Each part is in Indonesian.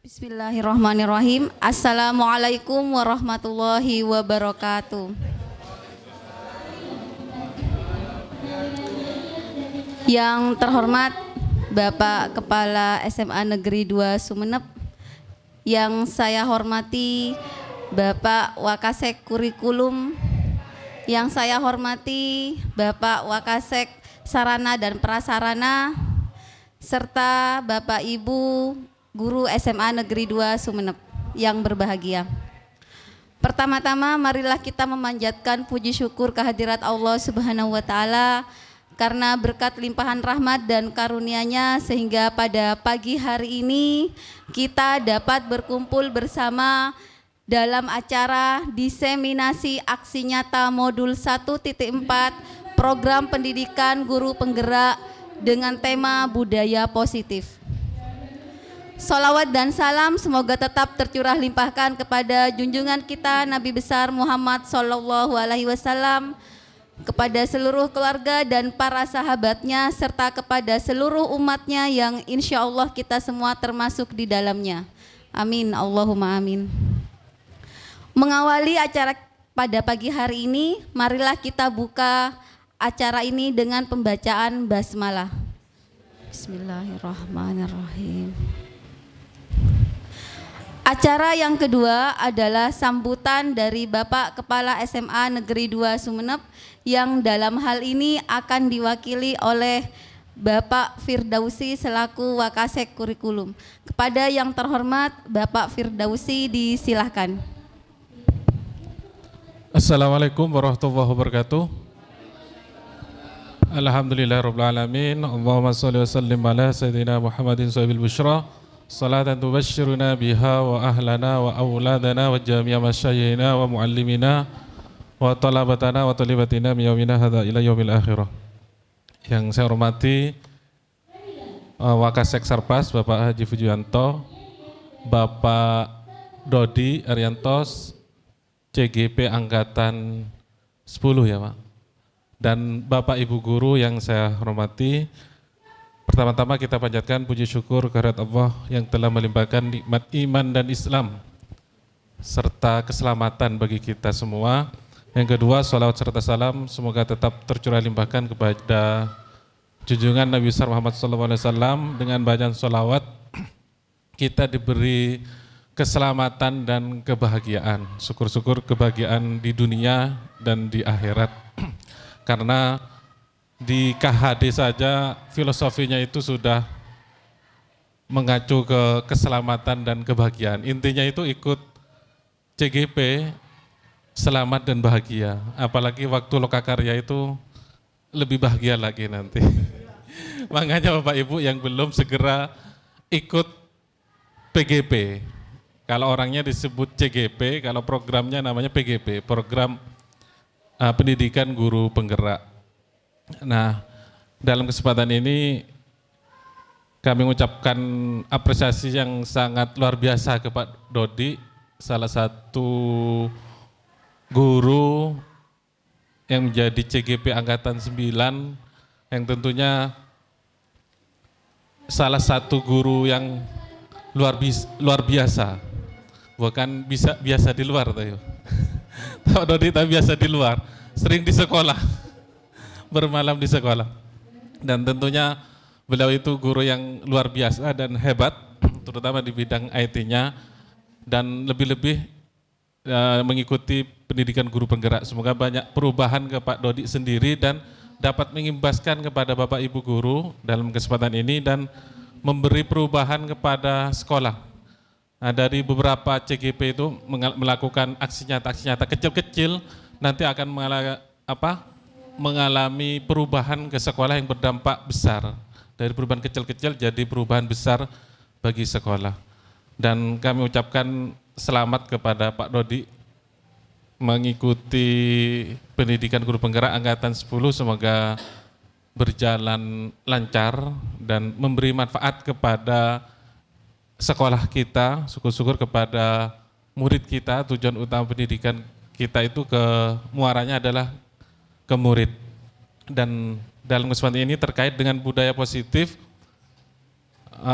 Bismillahirrahmanirrahim. Assalamualaikum warahmatullahi wabarakatuh. Yang terhormat Bapak Kepala SMA Negeri 2 Sumeneb, yang saya hormati Bapak Wakasek Kurikulum, yang saya hormati Bapak Wakasek Sarana dan Prasarana, serta Bapak Ibu Guru SMA Negeri 2 Sumeneb yang berbahagia. Pertama-tama marilah kita memanjatkan puji syukur kehadirat Allah Subhanahu wa taala karena berkat limpahan rahmat dan karunia-Nya sehingga pada pagi hari ini kita dapat berkumpul bersama dalam acara diseminasi aksi nyata modul 1.4 program pendidikan guru penggerak dengan tema budaya positif. Sholawat dan salam semoga tetap tercurah limpahkan kepada junjungan kita Nabi besar Muhammad Sallallahu Alaihi Wasallam, kepada seluruh keluarga dan para sahabatnya, serta kepada seluruh umatnya yang insya Allah kita semua termasuk di dalamnya. Amin, Allahumma amin. Mengawali acara pada pagi hari ini, marilah kita buka acara ini dengan pembacaan basmalah. Bismillahirrahmanirrahim. Acara yang kedua adalah sambutan dari Bapak Kepala SMA Negeri 2 Sumeneb yang dalam hal ini akan diwakili oleh Bapak Firdausi selaku Wakasek Kurikulum. Kepada yang terhormat Bapak Firdausi disilahkan. Assalamualaikum warahmatullahi wabarakatuh. Alhamdulillahirabbil alamin. Allahumma shalli wa sallim ala sayyidina Muhammadin sahibil busyra. Salatan tubashshiruna biha wa ahlana wa auladana wa jami'a masyayikhina wa muallimina wa talabatana wa talibatina min yaumina hadza ila yaumil akhirah. Yang saya hormati Wakasek Sarpas Bapak Haji Fujianto, Bapak Dodi Ariantos, CGP Angkatan 10 ya Pak, dan Bapak Ibu Guru yang saya hormati. Pertama-tama kita panjatkan puji syukur kehadirat Allah yang telah melimpahkan nikmat iman dan Islam serta keselamatan bagi kita semua. Yang kedua, sholawat serta salam semoga tetap tercurah limpahkan kepada junjungan Nabi besar Muhammad SAW. Dengan bacaan sholawat kita diberi keselamatan dan kebahagiaan. Syukur-syukur kebahagiaan di dunia dan di akhirat. Karena di KHD saja filosofinya itu sudah mengacu ke keselamatan dan kebahagiaan. Intinya itu ikut CGP, selamat dan bahagia. Apalagi waktu lokakarya itu lebih bahagia lagi nanti. Makanya Bapak Ibu yang belum segera ikut PGP. Kalau orangnya disebut CGP, kalau programnya namanya PGP, program pendidikan guru penggerak. Nah, dalam kesempatan ini kami mengucapkan apresiasi yang sangat luar biasa ke Pak Dodi, salah satu guru yang menjadi CGP Angkatan 9, yang tentunya salah satu guru yang luar biasa, bukan biasa di luar tahu. Pak Dodi tapi biasa di luar, sering di sekolah. Bermalam di sekolah, dan tentunya beliau itu guru yang luar biasa dan hebat, terutama di bidang IT-nya, dan lebih-lebih mengikuti pendidikan guru penggerak. Semoga banyak perubahan ke Pak Dodi sendiri dan dapat mengimbaskan kepada Bapak Ibu guru dalam kesempatan ini dan memberi perubahan kepada sekolah. Nah, dari beberapa CGP itu melakukan aksi nyata kecil-kecil, nanti akan mengalami perubahan ke sekolah yang berdampak besar. Dari perubahan kecil-kecil jadi perubahan besar bagi sekolah. Dan kami ucapkan selamat kepada Pak Dodi mengikuti pendidikan guru penggerak Angkatan 10, semoga berjalan lancar dan memberi manfaat kepada sekolah kita, syukur-syukur kepada murid kita. Tujuan utama pendidikan kita itu muaranya adalah ke murid. Dan dalam kesempatan ini terkait dengan budaya positif,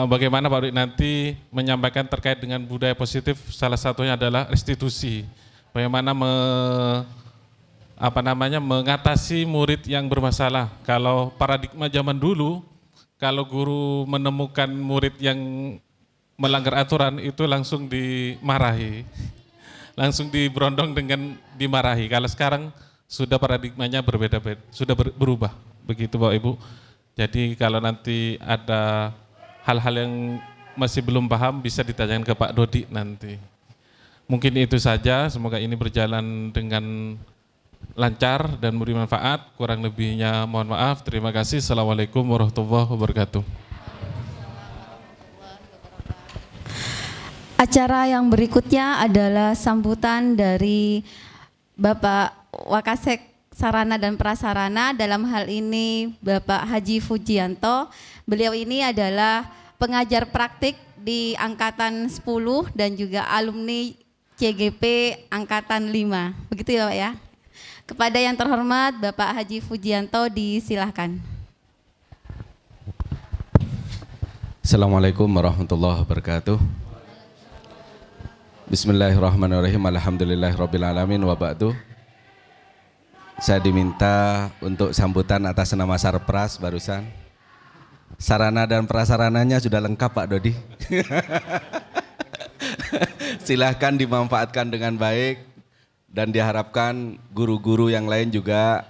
bagaimana Pak Dodi nanti menyampaikan terkait dengan budaya positif, salah satunya adalah restitusi. Bagaimana mengatasi murid yang bermasalah. Kalau paradigma zaman dulu, kalau guru menemukan murid yang melanggar aturan itu langsung dimarahi, langsung diberondong dengan dimarahi. Kalau sekarang sudah paradigmanya berbeda-beda, sudah berubah. Begitu Bapak Ibu. Jadi kalau nanti ada hal-hal yang masih belum paham bisa ditanyakan ke Pak Dodi nanti. Mungkin itu saja, semoga ini berjalan dengan lancar dan memberi manfaat. Kurang lebihnya mohon maaf. Terima kasih. Assalamualaikum warahmatullahi wabarakatuh. Acara yang berikutnya adalah sambutan dari Bapak Wakasek Sarana dan Prasarana, dalam hal ini Bapak Haji Fujianto. Beliau ini adalah pengajar praktik di Angkatan 10 dan juga alumni CGP Angkatan 5. Begitu ya Pak ya. Kepada yang terhormat Bapak Haji Fujianto disilahkan. Assalamualaikum warahmatullahi wabarakatuh. Bismillahirrahmanirrahim. Alhamdulillahirrabbilalamin wa ba'du. Saya diminta untuk sambutan atas nama Sarpras barusan. Sarana dan prasarananya sudah lengkap Pak Dodi. Silahkan dimanfaatkan dengan baik dan diharapkan guru-guru yang lain juga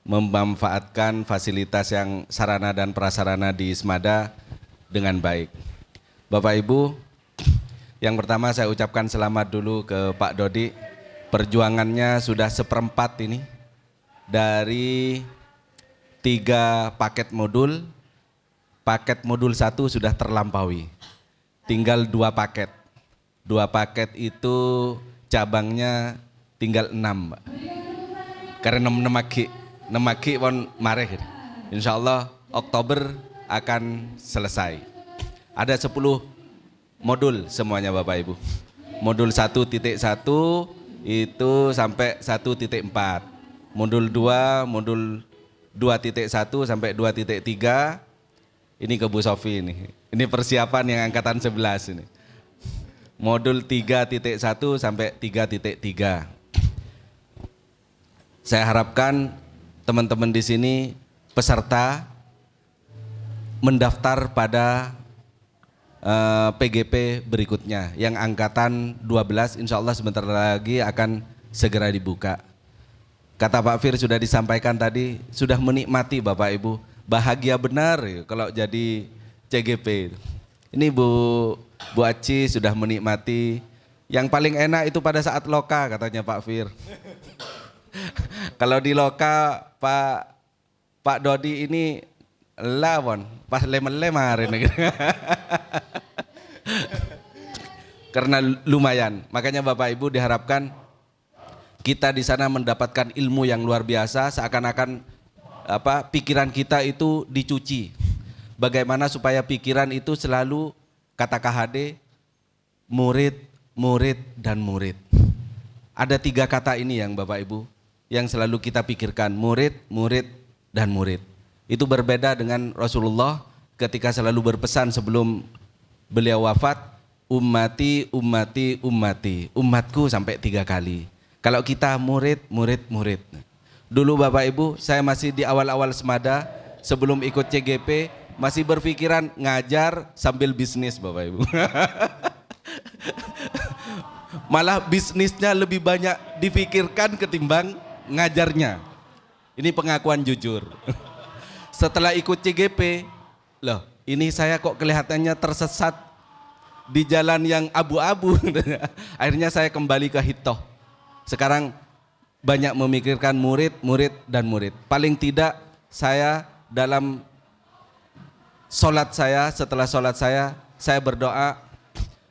memanfaatkan fasilitas yang sarana dan prasarana di Ismada dengan baik. Bapak Ibu, yang pertama saya ucapkan selamat dulu ke Pak Dodi. Perjuangannya sudah seperempat ini. Dari 3 paket modul 1 sudah terlampaui. Tinggal 2 paket. 2 paket itu cabangnya tinggal 6, Mbak. Karena 6 maki pun mareh. Insyaallah Oktober akan selesai. Ada 10 modul semuanya Bapak Ibu. Modul 1.1 itu sampai 1.4. Modul 2, modul 2.1 sampai 2.3. Ini ke Bu Sofi ini. Ini persiapan yang angkatan 11 ini. Modul 3.1 sampai 3.3. Saya harapkan teman-teman di sini peserta mendaftar pada PGP berikutnya yang angkatan 12, insya Allah sebentar lagi akan segera dibuka. Kata Pak Fir sudah disampaikan tadi, sudah menikmati Bapak Ibu, bahagia benar kalau jadi CGP. Ini Bu Aci sudah menikmati, yang paling enak itu pada saat loka katanya Pak Fir. Kalau di loka Pak Dodi ini lawan pas lemar ini. Karena lumayan, makanya Bapak Ibu diharapkan kita di sana mendapatkan ilmu yang luar biasa, seakan-akan pikiran kita itu dicuci. Bagaimana supaya pikiran itu selalu kata KHD murid, murid dan murid. Ada 3 kata ini yang Bapak Ibu yang selalu kita pikirkan, murid, murid dan murid. Itu berbeda dengan Rasulullah ketika selalu berpesan sebelum beliau wafat, ummati, ummati, ummati, umatku sampai 3 kali. Kalau kita murid, murid, murid. Dulu Bapak Ibu, saya masih di awal-awal Semada, sebelum ikut CGP, masih berpikiran ngajar sambil bisnis Bapak Ibu. Malah bisnisnya lebih banyak dipikirkan ketimbang ngajarnya. Ini pengakuan jujur. Setelah ikut CGP, loh ini saya kok kelihatannya tersesat di jalan yang abu-abu. Akhirnya saya kembali ke hitoh. Sekarang banyak memikirkan murid, murid dan murid. Paling tidak saya dalam sholat saya, setelah sholat saya berdoa,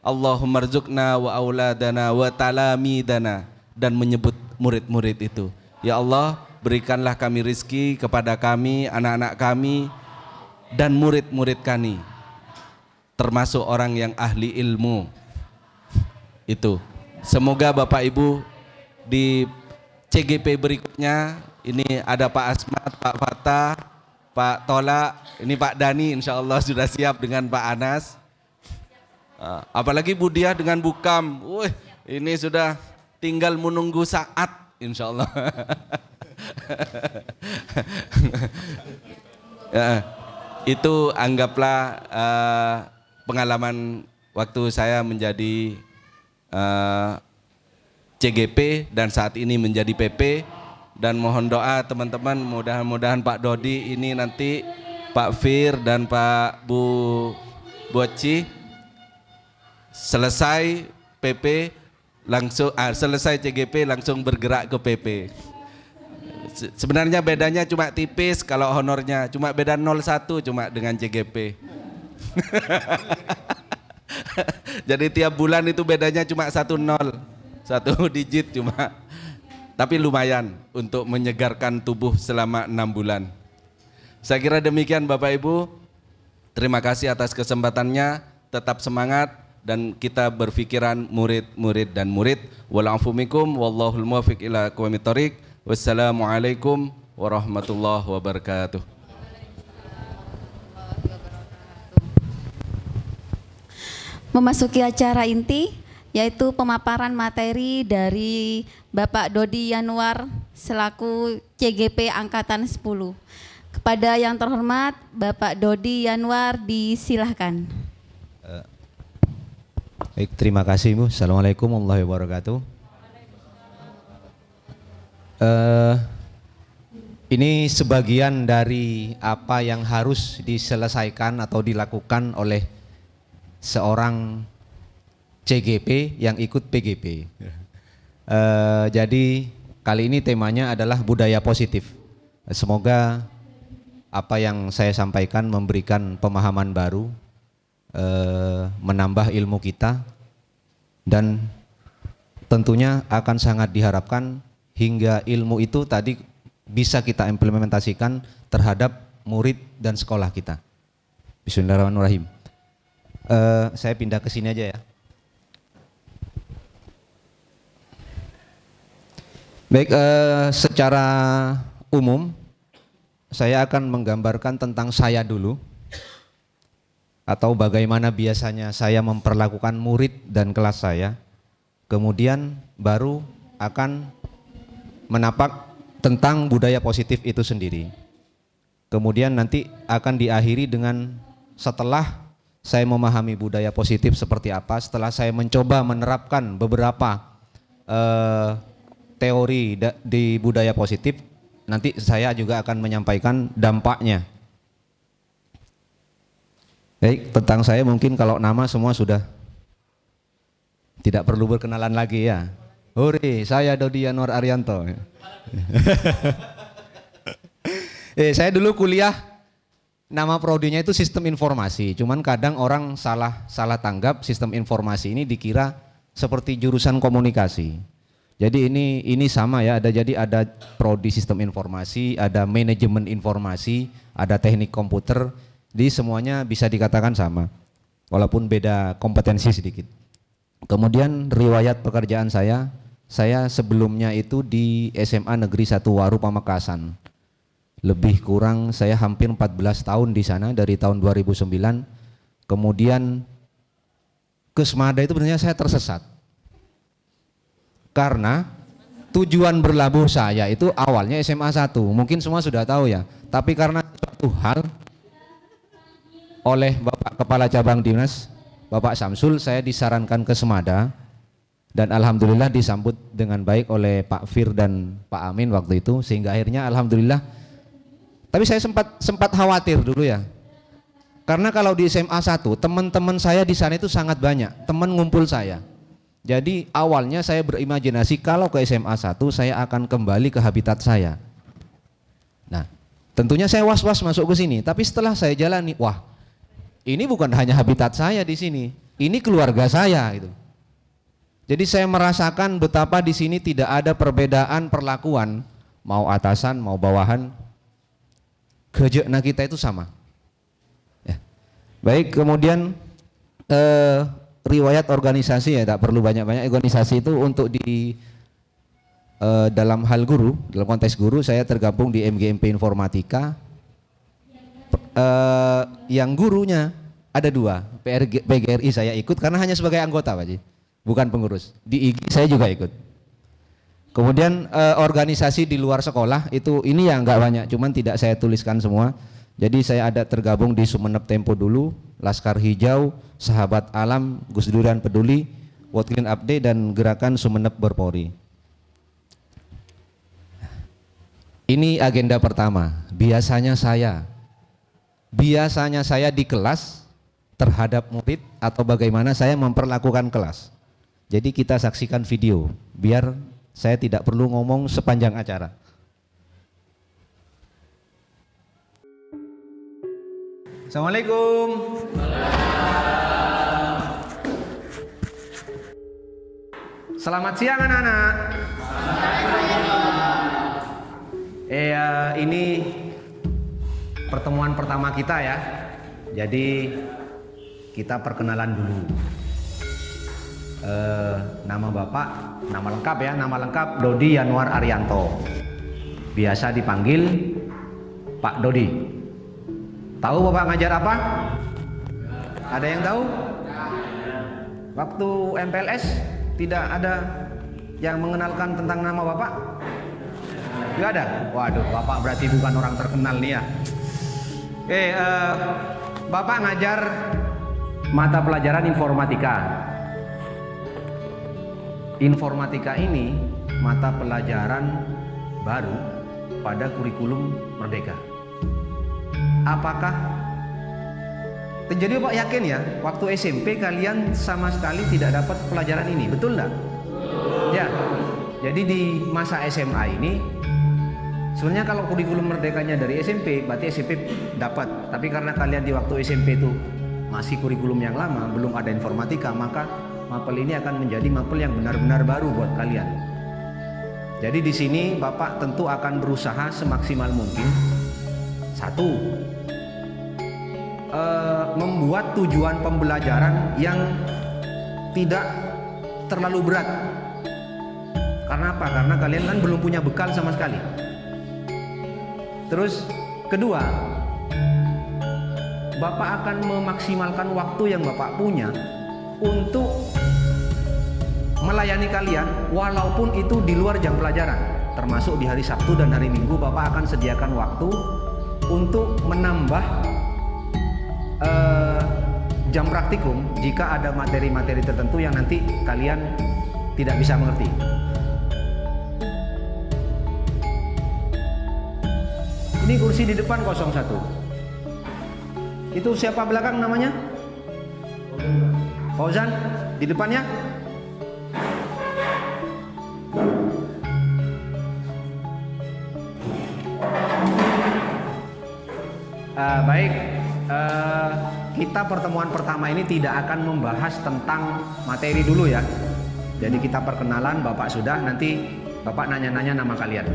Allahumma rzuqna wa auladana wa talamidana, dan menyebut murid-murid itu. Ya Allah, berikanlah kami rizki kepada kami, anak-anak kami, dan murid-murid kami, termasuk orang yang ahli ilmu. Itu. Semoga Bapak Ibu di CGP berikutnya, ini ada Pak Asmat, Pak Fatah, Pak Tola, ini Pak Dani insya Allah sudah siap dengan Pak Anas. Apalagi Bu Diah dengan Bu Kam. Wih, ini sudah tinggal menunggu saat insya Allah. Ya, itu anggaplah pengalaman waktu saya menjadi CGP dan saat ini menjadi PP, dan mohon doa teman-teman, mudah-mudahan Pak Dodi ini nanti Pak Fir dan Pak Bu Boci selesai PP langsung selesai CGP langsung bergerak ke PP. Sebenarnya bedanya cuma tipis kalau honornya, cuma beda 01 cuma dengan CGP. Jadi tiap bulan itu bedanya cuma 10, 1 digit cuma. Tapi lumayan untuk menyegarkan tubuh selama 6 bulan. Saya kira demikian Bapak Ibu. Terima kasih atas kesempatannya. Tetap semangat dan kita berpikiran murid-murid dan murid. Wal afu minkum wallahul muwaffiq ila aqwamit thoriq. Wassalamualaikum warahmatullahi wabarakatuh. Memasuki acara inti, yaitu pemaparan materi dari Bapak Dodi Yanuar selaku CGP Angkatan 10. Kepada yang terhormat Bapak Dodi Yanuar disilahkan. Baik, terima kasih Bu. Assalamualaikum warahmatullahi wabarakatuh. Ini sebagian dari apa yang harus diselesaikan atau dilakukan oleh seorang CGP yang ikut PGP. Jadi kali ini temanya adalah budaya positif. Semoga apa yang saya sampaikan memberikan pemahaman baru, menambah ilmu kita, dan tentunya akan sangat diharapkan hingga ilmu itu tadi bisa kita implementasikan terhadap murid dan sekolah kita. Bismillahirrahmanirrahim. Saya pindah ke sini aja ya. Baik, secara umum saya akan menggambarkan tentang saya dulu, atau bagaimana biasanya saya memperlakukan murid dan kelas saya. Kemudian baru akan menapak tentang budaya positif itu sendiri. Kemudian nanti akan diakhiri dengan setelah saya memahami budaya positif seperti apa, setelah saya mencoba menerapkan beberapa teori di budaya positif, nanti saya juga akan menyampaikan dampaknya. Baik, tentang saya mungkin kalau nama semua sudah tidak perlu berkenalan lagi ya. Hore, saya Dodi Yanuar Arianto. Saya dulu kuliah, nama prodinya itu sistem informasi. Cuman kadang orang salah tanggap sistem informasi ini dikira seperti jurusan komunikasi. Jadi ini sama ya, ada prodi sistem informasi, ada manajemen informasi, ada teknik komputer. Jadi semuanya bisa dikatakan sama, walaupun beda kompetensi sedikit. Kemudian riwayat pekerjaan saya sebelumnya itu di SMA Negeri 1 Waru Pamekasan. Lebih kurang saya hampir 14 tahun di sana dari tahun 2009. Kemudian ke Semada itu sebenarnya saya tersesat. Karena tujuan berlabuh saya itu awalnya SMA 1. Mungkin semua sudah tahu ya. Tapi karena suatu hal oleh Bapak Kepala Cabang Dinas, Bapak Samsul, saya disarankan ke Semada, dan alhamdulillah disambut dengan baik oleh Pak Fir dan Pak Amin waktu itu, sehingga akhirnya alhamdulillah. Tapi saya sempat khawatir dulu ya, karena kalau di SMA 1 teman-teman saya di sana itu sangat banyak, teman ngumpul saya. Jadi awalnya saya berimajinasi kalau ke SMA 1 saya akan kembali ke habitat saya. Nah, tentunya saya was-was masuk ke sini, tapi setelah saya jalani, wah, ini bukan hanya habitat saya di sini, ini keluarga saya gitu. Jadi saya merasakan betapa di sini tidak ada perbedaan perlakuan, mau atasan, mau bawahan, kerjaan kita itu sama. Ya. Baik, kemudian riwayat organisasi ya, tak perlu banyak-banyak. Organisasi itu untuk di dalam hal guru, dalam konteks guru saya tergabung di MGMP Informatika, yang gurunya ada 2. PGRI saya ikut karena hanya sebagai anggota Pak Ji, bukan pengurus. Di IG saya juga ikut. Kemudian organisasi di luar sekolah itu ini ya nggak banyak, cuman tidak saya tuliskan semua. Jadi saya ada tergabung di Sumeneb Tempo dulu, Laskar Hijau, Sahabat Alam, Gus Durian Peduli, World Clean Up Day, dan Gerakan Sumeneb Berpori. Ini agenda pertama. Biasanya saya di kelas terhadap murid atau bagaimana saya memperlakukan kelas. Jadi kita saksikan video biar saya tidak perlu ngomong sepanjang acara. Assalamualaikum. Selamat siang anak-anak. Ini pertemuan pertama kita ya. Jadi kita perkenalan dulu. Nama Bapak, nama lengkap ya, nama lengkap Dodi Yanuar Arianto. Biasa dipanggil Pak Dodi. Tahu Bapak ngajar apa? Ada yang tahu? Waktu MPLS tidak ada yang mengenalkan tentang nama Bapak? Tidak ada? Waduh, Bapak berarti bukan orang terkenal nih ya. Bapak ngajar mata pelajaran informatika. Informatika ini mata pelajaran baru pada kurikulum Merdeka. Apakah jadi Bapak yakin ya waktu SMP kalian sama sekali tidak dapat pelajaran ini, betul enggak? Ya. Jadi di masa SMA ini sebenarnya kalau kurikulum merdekanya dari SMP berarti SMP dapat. Tapi karena kalian di waktu SMP itu masih kurikulum yang lama, belum ada informatika, maka mapel ini akan menjadi mapel yang benar-benar baru buat kalian. Jadi di sini Bapak tentu akan berusaha semaksimal mungkin. 1, membuat tujuan pembelajaran yang tidak terlalu berat. Karena apa? Karena kalian kan belum punya bekal sama sekali. Terus kedua, Bapak akan memaksimalkan waktu yang Bapak punya untuk melayani kalian walaupun itu di luar jam pelajaran. Termasuk di hari Sabtu dan hari Minggu Bapak akan sediakan waktu untuk menambah jam praktikum jika ada materi-materi tertentu yang nanti kalian tidak bisa mengerti. Ini kursi di depan 01. Itu siapa belakang namanya? Fauzan di depannya? Baik, kita pertemuan pertama ini tidak akan membahas tentang materi dulu ya. Jadi kita perkenalan, Bapak sudah, nanti Bapak nanya-nanya nama kalian.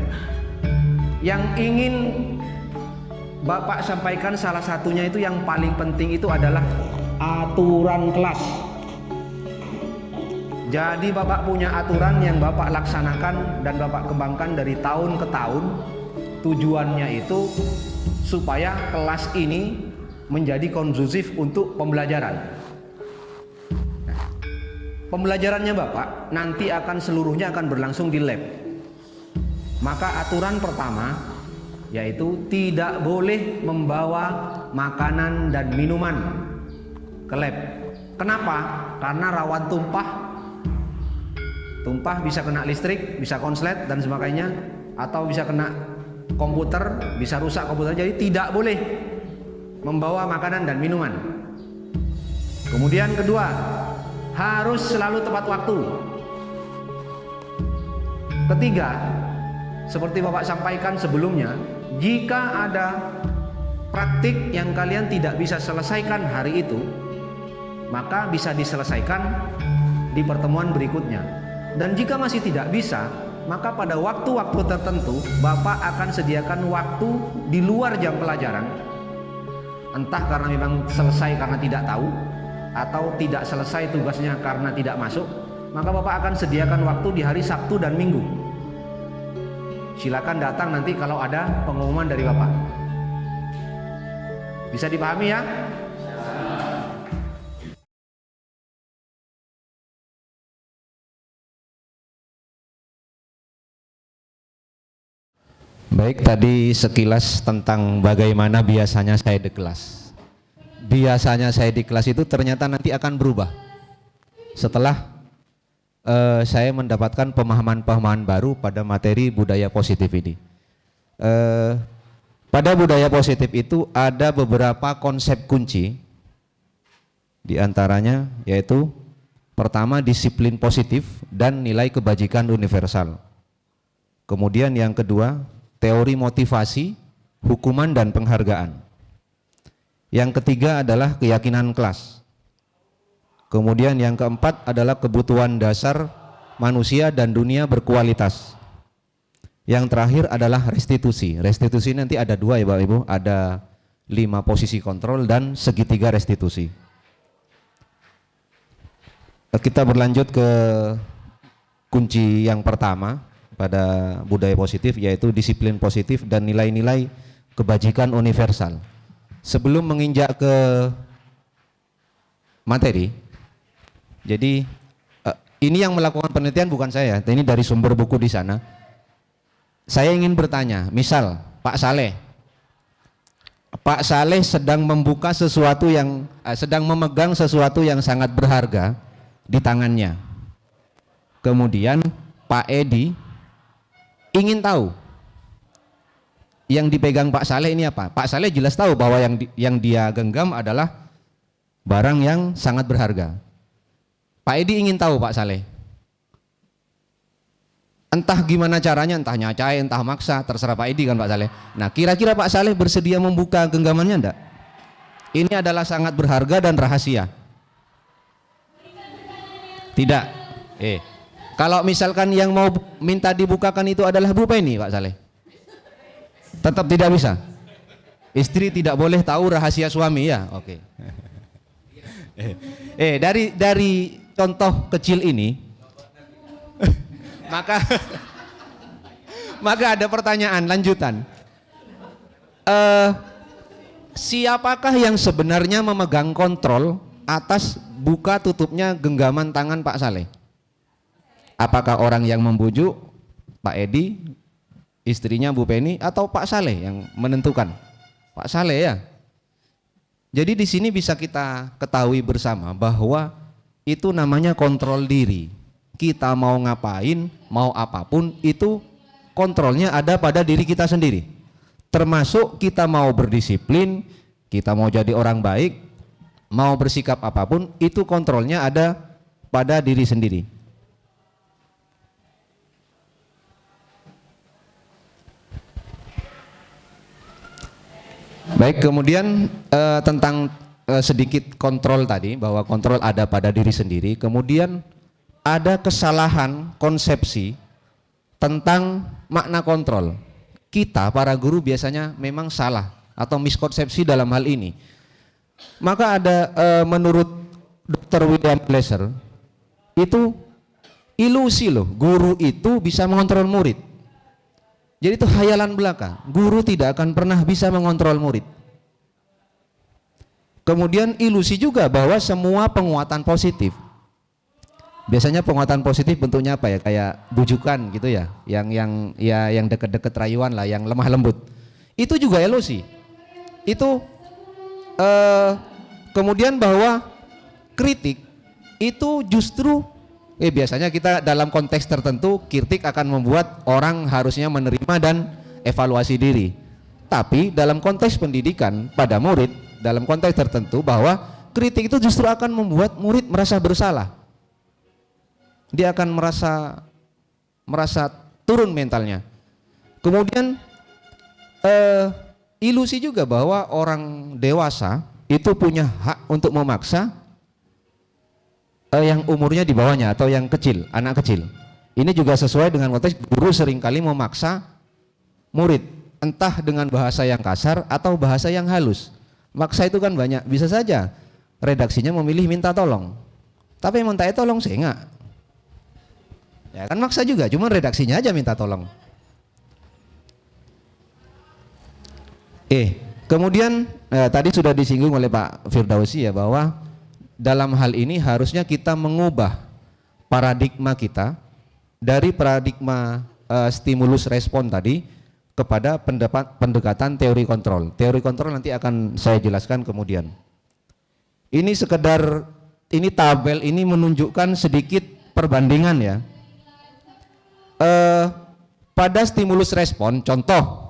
Yang ingin Bapak sampaikan salah satunya itu yang paling penting itu adalah aturan kelas. Jadi Bapak punya aturan yang Bapak laksanakan dan Bapak kembangkan dari tahun ke tahun. Tujuannya itu supaya kelas ini menjadi kondusif untuk pembelajaran. Nah, pembelajarannya Bapak nanti akan seluruhnya akan berlangsung di lab. Maka aturan pertama yaitu tidak boleh membawa makanan dan minuman ke lab. Kenapa? Karena rawan tumpah. Tumpah bisa kena listrik, bisa konslet dan sebagainya, atau bisa kena komputer, bisa rusak komputer. Jadi tidak boleh membawa makanan dan minuman. Kemudian kedua, harus selalu tepat waktu. Ketiga, seperti Bapak sampaikan sebelumnya, jika ada praktik yang kalian tidak bisa selesaikan hari itu, maka bisa diselesaikan di pertemuan berikutnya. Dan jika masih tidak bisa, maka pada waktu-waktu tertentu Bapak akan sediakan waktu di luar jam pelajaran. Entah karena memang selesai karena tidak tahu, atau tidak selesai tugasnya karena tidak masuk, maka Bapak akan sediakan waktu di hari Sabtu dan Minggu. Silakan datang nanti kalau ada pengumuman dari Bapak. Bisa dipahami ya? Baik, tadi sekilas tentang bagaimana biasanya saya di kelas. Biasanya saya di kelas itu ternyata nanti akan berubah setelah saya mendapatkan pemahaman-pemahaman baru pada materi budaya positif ini. Pada budaya positif itu ada beberapa konsep kunci, di antaranya yaitu pertama disiplin positif dan nilai kebajikan universal. Kemudian yang kedua teori motivasi, hukuman dan penghargaan. Yang ketiga adalah keyakinan kelas. Kemudian yang keempat adalah kebutuhan dasar manusia dan dunia berkualitas. Yang terakhir adalah restitusi. Restitusi nanti ada 2 ya Bapak Ibu, ada 5 posisi kontrol dan segitiga restitusi. Kita berlanjut ke kunci yang pertama pada budaya positif, yaitu disiplin positif dan nilai-nilai kebajikan universal. Sebelum menginjak ke materi, jadi ini yang melakukan penelitian bukan saya, ini dari sumber buku di sana. Saya ingin bertanya, misal Pak Saleh sedang membuka sesuatu yang sedang memegang sesuatu yang sangat berharga di tangannya. Kemudian Pak Edi ingin tahu yang dipegang Pak Saleh ini apa. Pak Saleh jelas tahu bahwa yang dia genggam adalah barang yang sangat berharga. Pak Edi ingin tahu Pak Saleh. Entah gimana caranya, entah nyacai, entah maksa, terserah Pak Edi kan Pak Saleh. Nah, kira-kira Pak Saleh bersedia membuka genggamannya enggak? Ini adalah sangat berharga dan rahasia. Tidak. Kalau misalkan yang mau minta dibukakan itu adalah Bu Penny, Pak Saleh, tetap tidak bisa. Istri tidak boleh tahu rahasia suami ya. Oke. Dari contoh kecil ini, maka ada pertanyaan lanjutan. Siapakah yang sebenarnya memegang kontrol atas buka tutupnya genggaman tangan Pak Saleh? Apakah orang yang membujuk Pak Edi, istrinya Bu Penny, atau Pak Saleh yang menentukan? Pak Saleh ya. Jadi di sini bisa kita ketahui bersama bahwa itu namanya kontrol diri. Kita mau ngapain, mau apapun, itu kontrolnya ada pada diri kita sendiri. Termasuk kita mau berdisiplin, kita mau jadi orang baik, mau bersikap apapun, itu kontrolnya ada pada diri sendiri. Baik, kemudian tentang sedikit kontrol tadi, bahwa kontrol ada pada diri sendiri. Kemudian ada kesalahan konsepsi tentang makna kontrol. Kita para guru biasanya memang salah atau miskonsepsi dalam hal ini. Maka ada menurut Dr. William Glasser, itu ilusi loh, guru itu bisa mengontrol murid. Jadi itu khayalan belaka, guru tidak akan pernah bisa mengontrol murid. Kemudian ilusi juga bahwa semua penguatan positif, biasanya penguatan positif bentuknya apa ya, kayak bujukan gitu ya, yang deket-deket rayuan lah, yang lemah lembut. Itu juga ilusi. Itu kemudian bahwa kritik itu justru biasanya kita dalam konteks tertentu, kritik akan membuat orang harusnya menerima dan evaluasi diri. Tapi dalam konteks pendidikan pada murid, dalam konteks tertentu, bahwa kritik itu justru akan membuat murid merasa bersalah. Dia akan merasa turun mentalnya. Kemudian ilusi juga bahwa orang dewasa itu punya hak untuk memaksa yang umurnya di bawahnya atau yang kecil, anak kecil. Ini juga sesuai dengan konteks guru seringkali memaksa murid, entah dengan bahasa yang kasar atau bahasa yang halus. Maksa itu kan banyak, bisa saja redaksinya memilih minta tolong, tapi minta tolong saya enggak. Ya kan maksa juga, cuma redaksinya aja minta tolong. Kemudian tadi sudah disinggung oleh Pak Firdausi ya, bahwa dalam hal ini harusnya kita mengubah paradigma kita dari paradigma stimulus respon tadi kepada pendekatan teori kontrol. Teori kontrol nanti akan saya jelaskan kemudian. Ini sekedar, ini tabel ini menunjukkan sedikit perbandingan ya. Pada stimulus respon, contoh,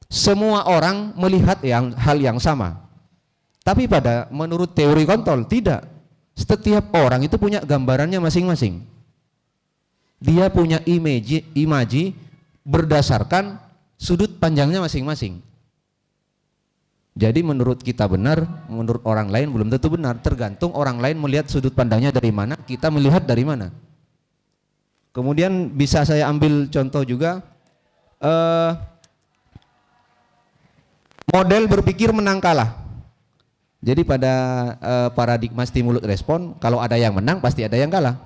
semua orang melihat hal yang sama. Tapi menurut teori kontrol tidak. Setiap orang itu punya gambarannya masing-masing. Dia punya imaji berdasarkan sudut pandangnya masing-masing. Jadi menurut kita benar, menurut orang lain belum tentu benar. Tergantung orang lain melihat sudut pandangnya dari mana, kita melihat dari mana. Kemudian bisa saya ambil contoh juga, model berpikir menang kalah. Jadi pada paradigma stimulus respon, kalau ada yang menang pasti ada yang kalah.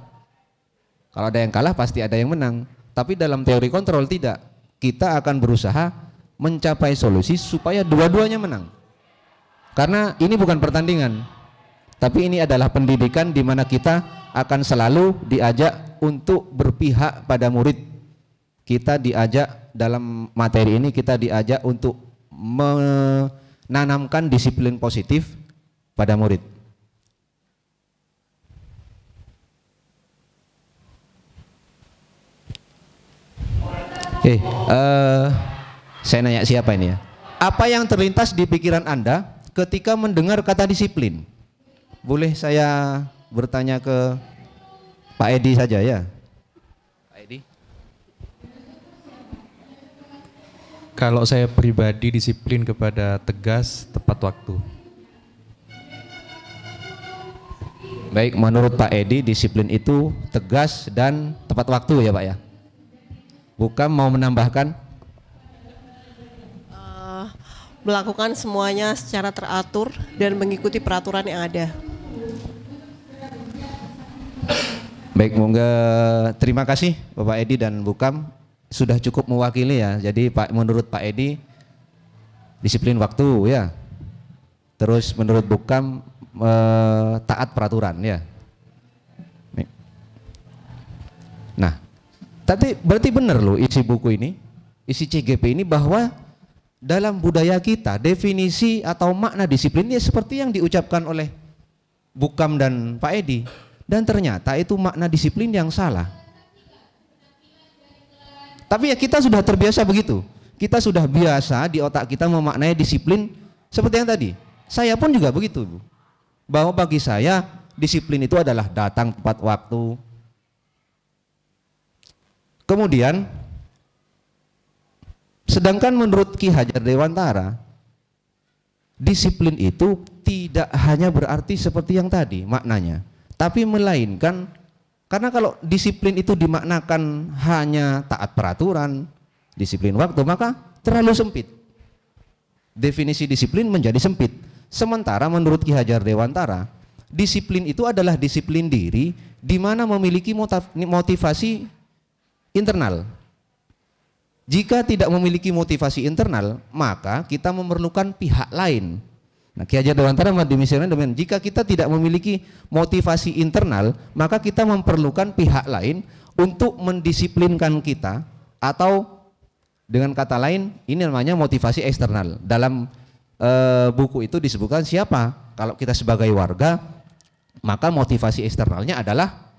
Kalau ada yang kalah pasti ada yang menang. Tapi dalam teori kontrol tidak. Kita akan berusaha mencapai solusi supaya dua-duanya menang. Karena ini bukan pertandingan. Tapi ini adalah pendidikan di mana kita akan selalu diajak untuk berpihak pada murid. Kita diajak dalam materi ini, kita diajak untuk menanamkan disiplin positif pada murid. Oke, saya nanya siapa ini ya? Apa yang terlintas di pikiran Anda ketika mendengar kata disiplin? Boleh saya bertanya ke Pak Edi saja ya? Pak Edi? Kalau saya pribadi disiplin kepada tegas, tepat waktu. Baik, menurut Pak Edi disiplin itu tegas dan tepat waktu ya Pak ya? Bukan mau menambahkan? Melakukan semuanya secara teratur dan mengikuti peraturan yang ada. Baik, terima kasih Bapak Edi dan Bukam sudah cukup mewakili ya. Jadi menurut Pak Edi disiplin waktu ya. Terus menurut Bukam taat peraturan ya. Nah, tapi berarti benar loh isi buku ini, isi CGP ini, bahwa dalam budaya kita definisi atau makna disiplin ini seperti yang diucapkan oleh Bukam dan Pak Edi. Dan ternyata itu makna disiplin yang salah. Tapi ya kita sudah terbiasa begitu. Kita sudah biasa di otak kita memaknai disiplin seperti yang tadi. Saya pun juga begitu, Bu. Bahwa bagi saya disiplin itu adalah datang tepat waktu. Kemudian sedangkan menurut Ki Hajar Dewantara, disiplin itu tidak hanya berarti seperti yang tadi maknanya, tapi melainkan, karena kalau disiplin itu dimaknakan hanya taat peraturan, disiplin waktu, maka terlalu sempit. Definisi disiplin menjadi sempit. Sementara menurut Ki Hajar Dewantara, disiplin itu adalah disiplin diri di mana memiliki motivasi internal. Jika tidak memiliki motivasi internal, maka kita memerlukan pihak lain. Nah, Ki Hajar Dewantara mendefinisikan demikian, jika kita tidak memiliki motivasi internal, maka kita memerlukan pihak lain untuk mendisiplinkan kita, atau dengan kata lain ini namanya motivasi eksternal. Dalam buku itu disebutkan siapa? Kalau kita sebagai warga, maka motivasi eksternalnya adalah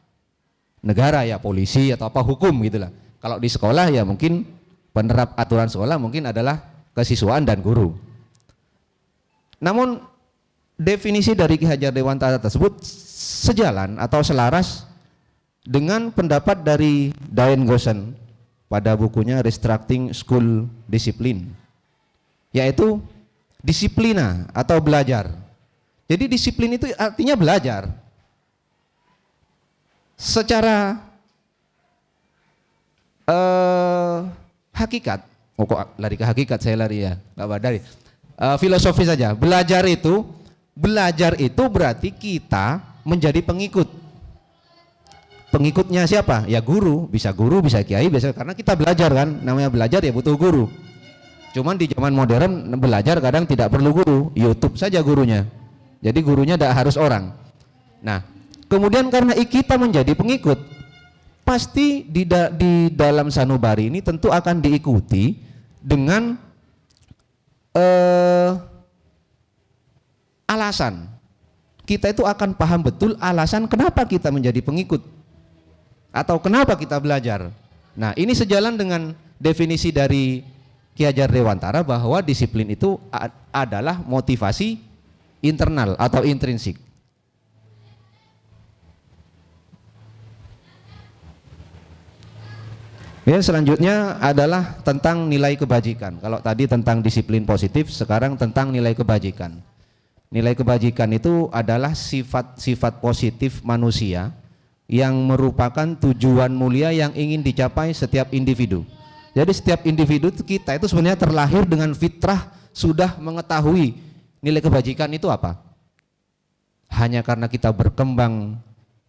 negara ya, polisi atau apa, hukum gitulah. Kalau di sekolah ya mungkin penerap aturan sekolah mungkin adalah kesiswaan dan guru. Namun definisi dari Ki Hajar Dewantara tersebut sejalan atau selaras dengan pendapat dari Diane Gossen pada bukunya Restructuring School Discipline, yaitu disiplina atau belajar. Jadi disiplin itu artinya belajar. Secara hakikat, kok lari ke hakikat, saya lari ya, nggak dari filosofi saja. Belajar itu berarti kita menjadi pengikut. Pengikutnya siapa? Ya guru, bisa kiai, karena kita belajar kan, namanya belajar ya butuh guru. Cuman di zaman modern belajar kadang tidak perlu guru, YouTube saja gurunya. Jadi gurunya tidak harus orang. Nah, kemudian karena kita menjadi pengikut, pasti di dalam sanubari ini tentu akan diikuti dengan alasan. Kita itu akan paham betul alasan kenapa kita menjadi pengikut atau kenapa kita belajar. Nah, ini sejalan dengan definisi dari Ki Hajar Dewantara bahwa disiplin itu adalah motivasi internal atau intrinsik. Ya, selanjutnya adalah tentang nilai kebajikan. Kalau tadi tentang disiplin positif, sekarang tentang nilai kebajikan. Nilai kebajikan itu adalah sifat-sifat positif manusia yang merupakan tujuan mulia yang ingin dicapai setiap individu. Jadi setiap individu kita itu sebenarnya terlahir dengan fitrah sudah mengetahui nilai kebajikan itu apa. Hanya karena kita berkembang,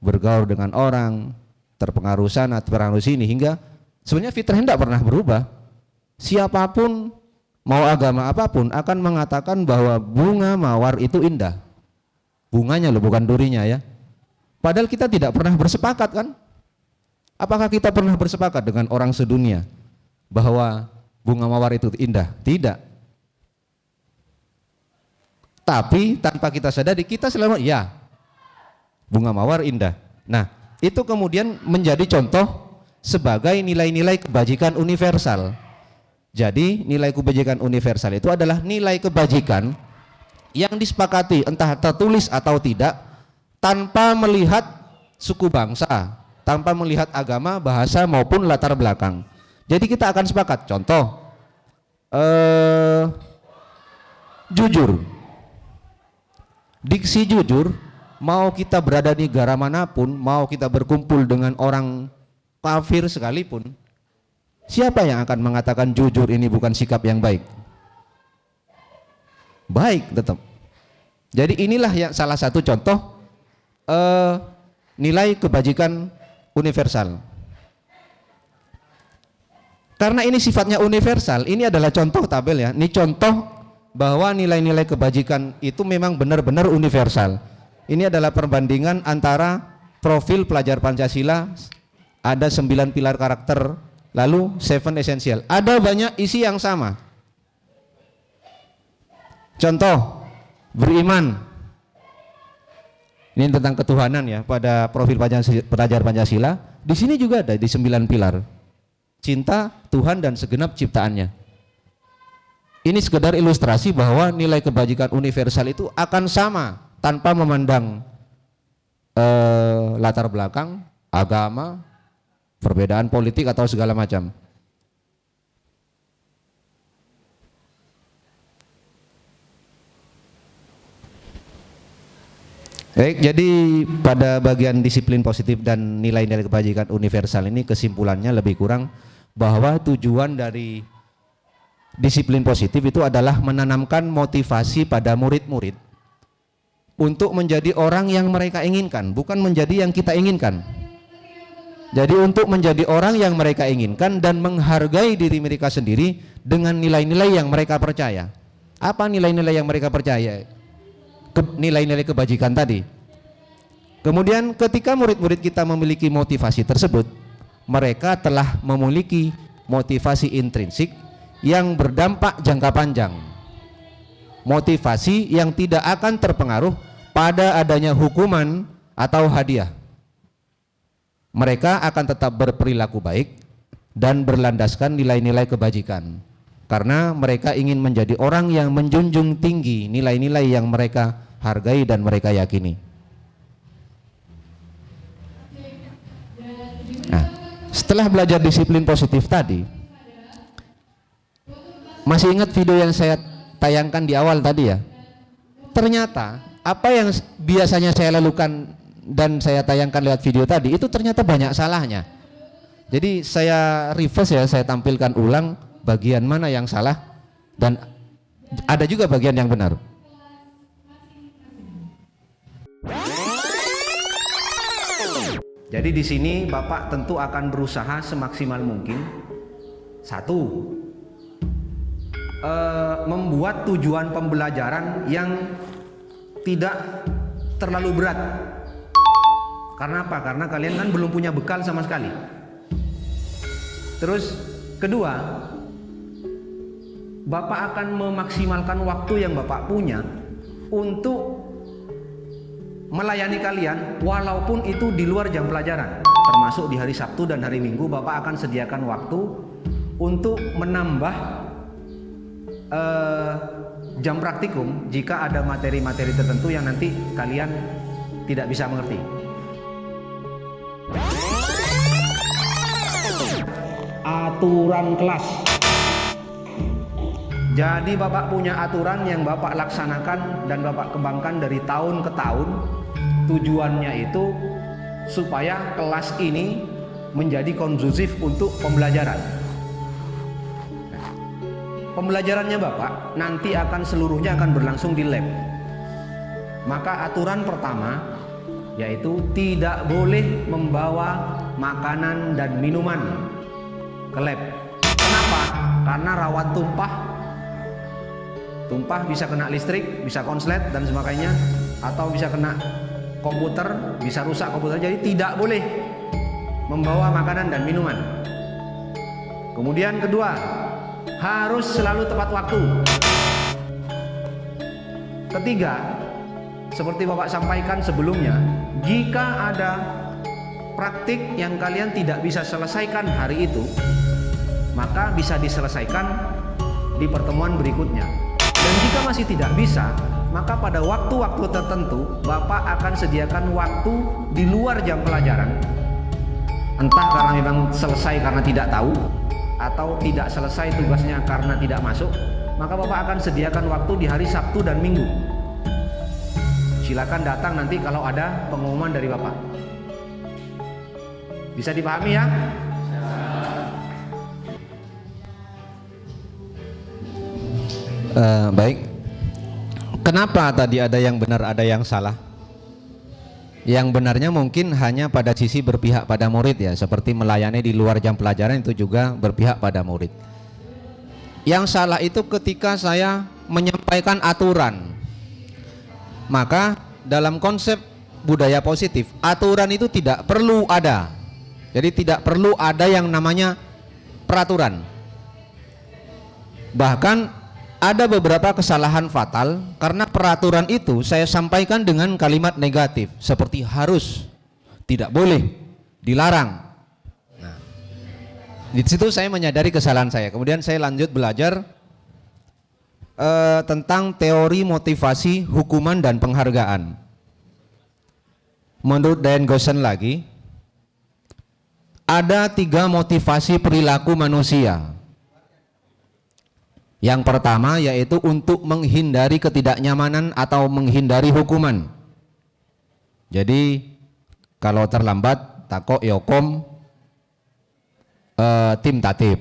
bergaul dengan orang, terpengaruh sana, terpengaruh sini, hingga sebenarnya fitrah tidak pernah berubah. Siapapun, mau agama apapun, akan mengatakan bahwa bunga mawar itu indah. Bunganya loh, bukan durinya ya. Padahal kita tidak pernah bersepakat kan? Apakah kita pernah bersepakat dengan orang sedunia bahwa bunga mawar itu indah? Tidak. Tapi tanpa kita sadari, kita selalu ya, bunga mawar indah. Nah, itu kemudian menjadi contoh sebagai nilai-nilai kebajikan universal. Jadi nilai kebajikan universal itu adalah nilai kebajikan yang disepakati entah tertulis atau tidak, tanpa melihat suku bangsa, tanpa melihat agama, bahasa maupun latar belakang. Jadi kita akan sepakat, contoh jujur, diksi jujur, mau kita berada di negara manapun, mau kita berkumpul dengan orang kafir sekalipun, siapa yang akan mengatakan jujur ini bukan sikap yang baik? Baik tetap. Jadi inilah yang salah satu contoh nilai kebajikan universal. Karena ini sifatnya universal, ini adalah contoh tabel ya. Ini contoh bahwa nilai-nilai kebajikan itu memang benar-benar universal. Ini adalah perbandingan antara profil pelajar Pancasila, ada 9 pilar karakter, lalu 7 essential. Ada banyak isi yang sama. Contoh, beriman. Ini tentang ketuhanan ya, pada profil pelajar Pancasila. Di sini juga ada di 9 pilar. Cinta Tuhan dan segenap ciptaannya. Ini sekedar ilustrasi bahwa nilai kebajikan universal itu akan sama tanpa memandang latar belakang, agama, perbedaan politik atau segala macam. Baik, jadi pada bagian disiplin positif dan nilai-nilai kebajikan universal ini kesimpulannya lebih kurang bahwa tujuan dari disiplin positif itu adalah menanamkan motivasi pada murid-murid untuk menjadi orang yang mereka inginkan, bukan menjadi yang kita inginkan. Jadi untuk menjadi orang yang mereka inginkan dan menghargai diri mereka sendiri dengan nilai-nilai yang mereka percaya. Apa nilai-nilai yang mereka percaya? Nilai-nilai kebajikan tadi. Kemudian ketika murid-murid kita memiliki motivasi tersebut, mereka telah memiliki motivasi intrinsik yang berdampak jangka panjang. Motivasi yang tidak akan terpengaruh pada adanya hukuman atau hadiah. Mereka akan tetap berperilaku baik dan berlandaskan nilai-nilai kebajikan. Karena mereka ingin menjadi orang yang menjunjung tinggi nilai-nilai yang mereka hargai dan mereka yakini. Nah, setelah belajar disiplin positif tadi, masih ingat video yang saya tayangkan di awal tadi ya? Ternyata apa yang biasanya saya lakukan dan saya tayangkan lewat video tadi itu ternyata banyak salahnya. Jadi saya reverse ya, saya tampilkan ulang bagian mana yang salah dan ada juga bagian yang benar. Jadi di sini Bapak tentu akan berusaha semaksimal mungkin. Satu, membuat tujuan pembelajaran yang tidak terlalu berat. Karena apa? Karena kalian kan belum punya bekal sama sekali. Terus kedua, Bapak akan memaksimalkan waktu yang Bapak punya untuk melayani kalian walaupun itu di luar jam pelajaran. Termasuk di hari Sabtu dan hari Minggu Bapak akan sediakan waktu untuk menambah jam praktikum jika ada materi-materi tertentu yang nanti kalian tidak bisa mengerti. Aturan kelas. Jadi Bapak punya aturan yang Bapak laksanakan dan Bapak kembangkan dari tahun ke tahun. Tujuannya itu supaya kelas ini menjadi kondusif untuk pembelajaran. Pembelajarannya Bapak nanti akan seluruhnya akan berlangsung di lab. Maka aturan pertama yaitu tidak boleh membawa makanan dan minuman ke lab. Kenapa? Karena rawan tumpah bisa kena listrik, bisa konslet dan sebagainya, atau bisa kena komputer, bisa rusak komputer. Jadi tidak boleh membawa makanan dan minuman. Kemudian kedua, harus selalu tepat waktu. Ketiga, seperti Bapak sampaikan sebelumnya, jika ada praktik yang kalian tidak bisa selesaikan hari itu, maka bisa diselesaikan di pertemuan berikutnya. Dan jika masih tidak bisa, maka pada waktu-waktu tertentu Bapak akan sediakan waktu di luar jam pelajaran. Entah karena memang selesai karena tidak tahu, atau tidak selesai tugasnya karena tidak masuk, maka Bapak akan sediakan waktu di hari Sabtu dan Minggu. Silakan datang nanti kalau ada pengumuman dari Bapak. Bisa dipahami ya? Baik. Kenapa tadi ada yang benar ada yang salah? Yang benarnya mungkin hanya pada sisi berpihak pada murid ya, seperti melayani di luar jam pelajaran itu juga berpihak pada murid. Yang salah itu ketika saya menyampaikan aturan. Maka dalam konsep budaya positif, aturan itu tidak perlu ada. Jadi tidak perlu ada yang namanya peraturan. Bahkan ada beberapa kesalahan fatal karena peraturan itu saya sampaikan dengan kalimat negatif seperti harus, tidak boleh, dilarang. Nah, di situ saya menyadari kesalahan saya. Kemudian saya lanjut belajar tentang teori motivasi, hukuman dan penghargaan. Menurut Diane Goshen lagi, ada 3 motivasi perilaku manusia. Yang pertama yaitu untuk menghindari ketidaknyamanan atau menghindari hukuman. Jadi kalau terlambat takok yokom tim tatib.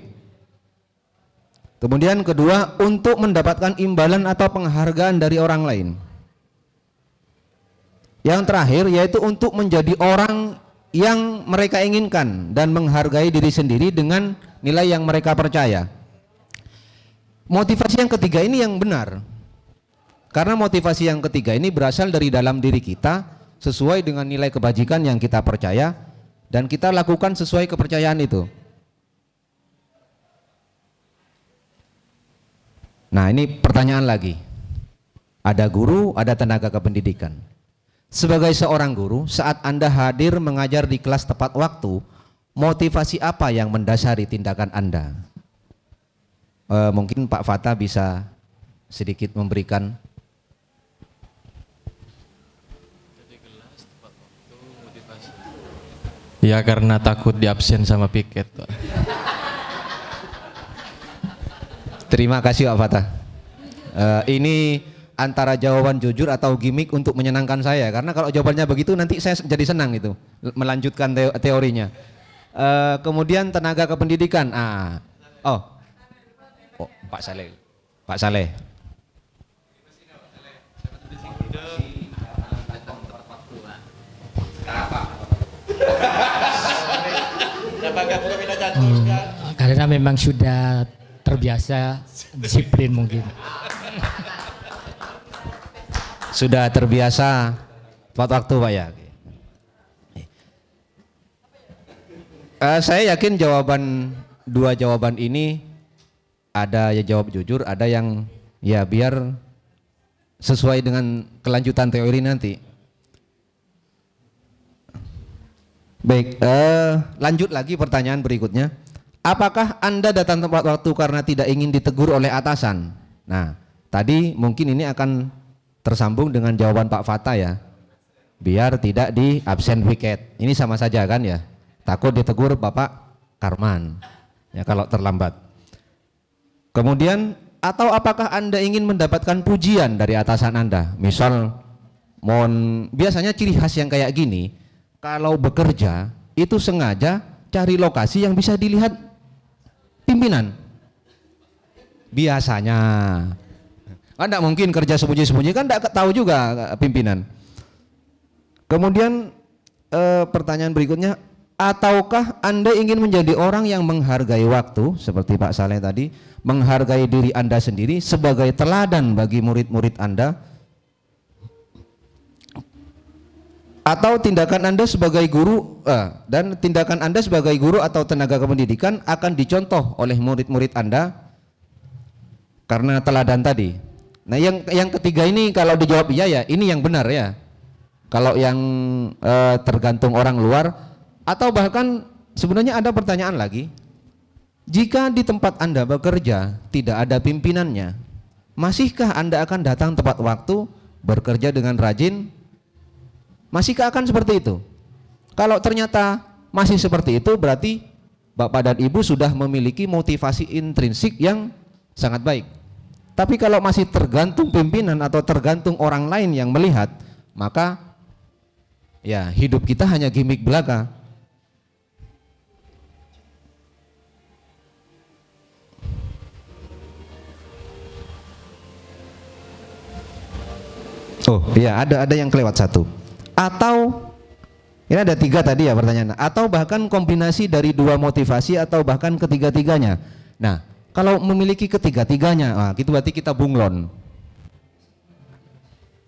Kemudian kedua, untuk mendapatkan imbalan atau penghargaan dari orang lain. Yang terakhir yaitu untuk menjadi orang yang mereka inginkan dan menghargai diri sendiri dengan nilai yang mereka percaya. Motivasi yang ketiga ini yang benar. Karena motivasi yang ketiga ini berasal dari dalam diri kita sesuai dengan nilai kebajikan yang kita percaya dan kita lakukan sesuai kepercayaan itu. Nah, ini pertanyaan lagi. Ada guru, ada tenaga kependidikan. Sebagai seorang guru, saat Anda hadir mengajar di kelas tepat waktu, motivasi apa yang mendasari tindakan Anda? Mungkin Pak Fatah bisa sedikit memberikan. Ya karena takut diabsen sama piket, Pak. Terima kasih Pak Fatah. Ini antara jawaban jujur atau gimmick untuk menyenangkan saya, karena kalau jawabannya begitu nanti saya jadi senang itu melanjutkan teorinya. Kemudian tenaga kependidikan. Pak Saleh. Pak Saleh. Karena memang sudah terbiasa disiplin mungkin. Sudah terbiasa tepat waktu Pak ya. Saya yakin dua jawaban ini ada yang jawab jujur, ada yang ya biar sesuai dengan kelanjutan teori nanti. Baik, lanjut lagi pertanyaan berikutnya. Apakah Anda datang tepat waktu karena tidak ingin ditegur oleh atasan? Nah, tadi mungkin ini akan tersambung dengan jawaban Pak Fata ya. Biar tidak di absen wicket. Ini sama saja kan ya? Takut ditegur Bapak Karman ya kalau terlambat. Kemudian, atau apakah Anda ingin mendapatkan pujian dari atasan Anda? Misal, biasanya ciri khas yang kayak gini, kalau bekerja itu sengaja cari lokasi yang bisa dilihat pimpinan. Biasanya. Kan tidak mungkin kerja sembunyi-sembunyi, kan tidak tahu juga pimpinan. Kemudian pertanyaan berikutnya, ataukah Anda ingin menjadi orang yang menghargai waktu, seperti Pak Saleh tadi, menghargai diri Anda sendiri sebagai teladan bagi murid-murid Anda, atau tindakan Anda sebagai guru tindakan Anda sebagai guru atau tenaga kependidikan akan dicontoh oleh murid-murid Anda karena teladan tadi. Nah, yang ketiga ini kalau dijawab iya ya, ini yang benar ya. Kalau yang tergantung orang luar, atau bahkan sebenarnya ada pertanyaan lagi. Jika di tempat Anda bekerja tidak ada pimpinannya, masihkah Anda akan datang tepat waktu, bekerja dengan rajin? Masihkah akan seperti itu? Kalau ternyata masih seperti itu, berarti Bapak dan Ibu sudah memiliki motivasi intrinsik yang sangat baik. Tapi kalau masih tergantung pimpinan atau tergantung orang lain yang melihat, maka ya hidup kita hanya gimmick belaka. Oh iya, ada yang kelewat satu. Atau ini ada tiga tadi ya pertanyaan. Atau bahkan kombinasi dari dua motivasi atau bahkan ketiga-tiganya. Nah, kalau memiliki ketiga-tiganya, itu berarti kita bunglon.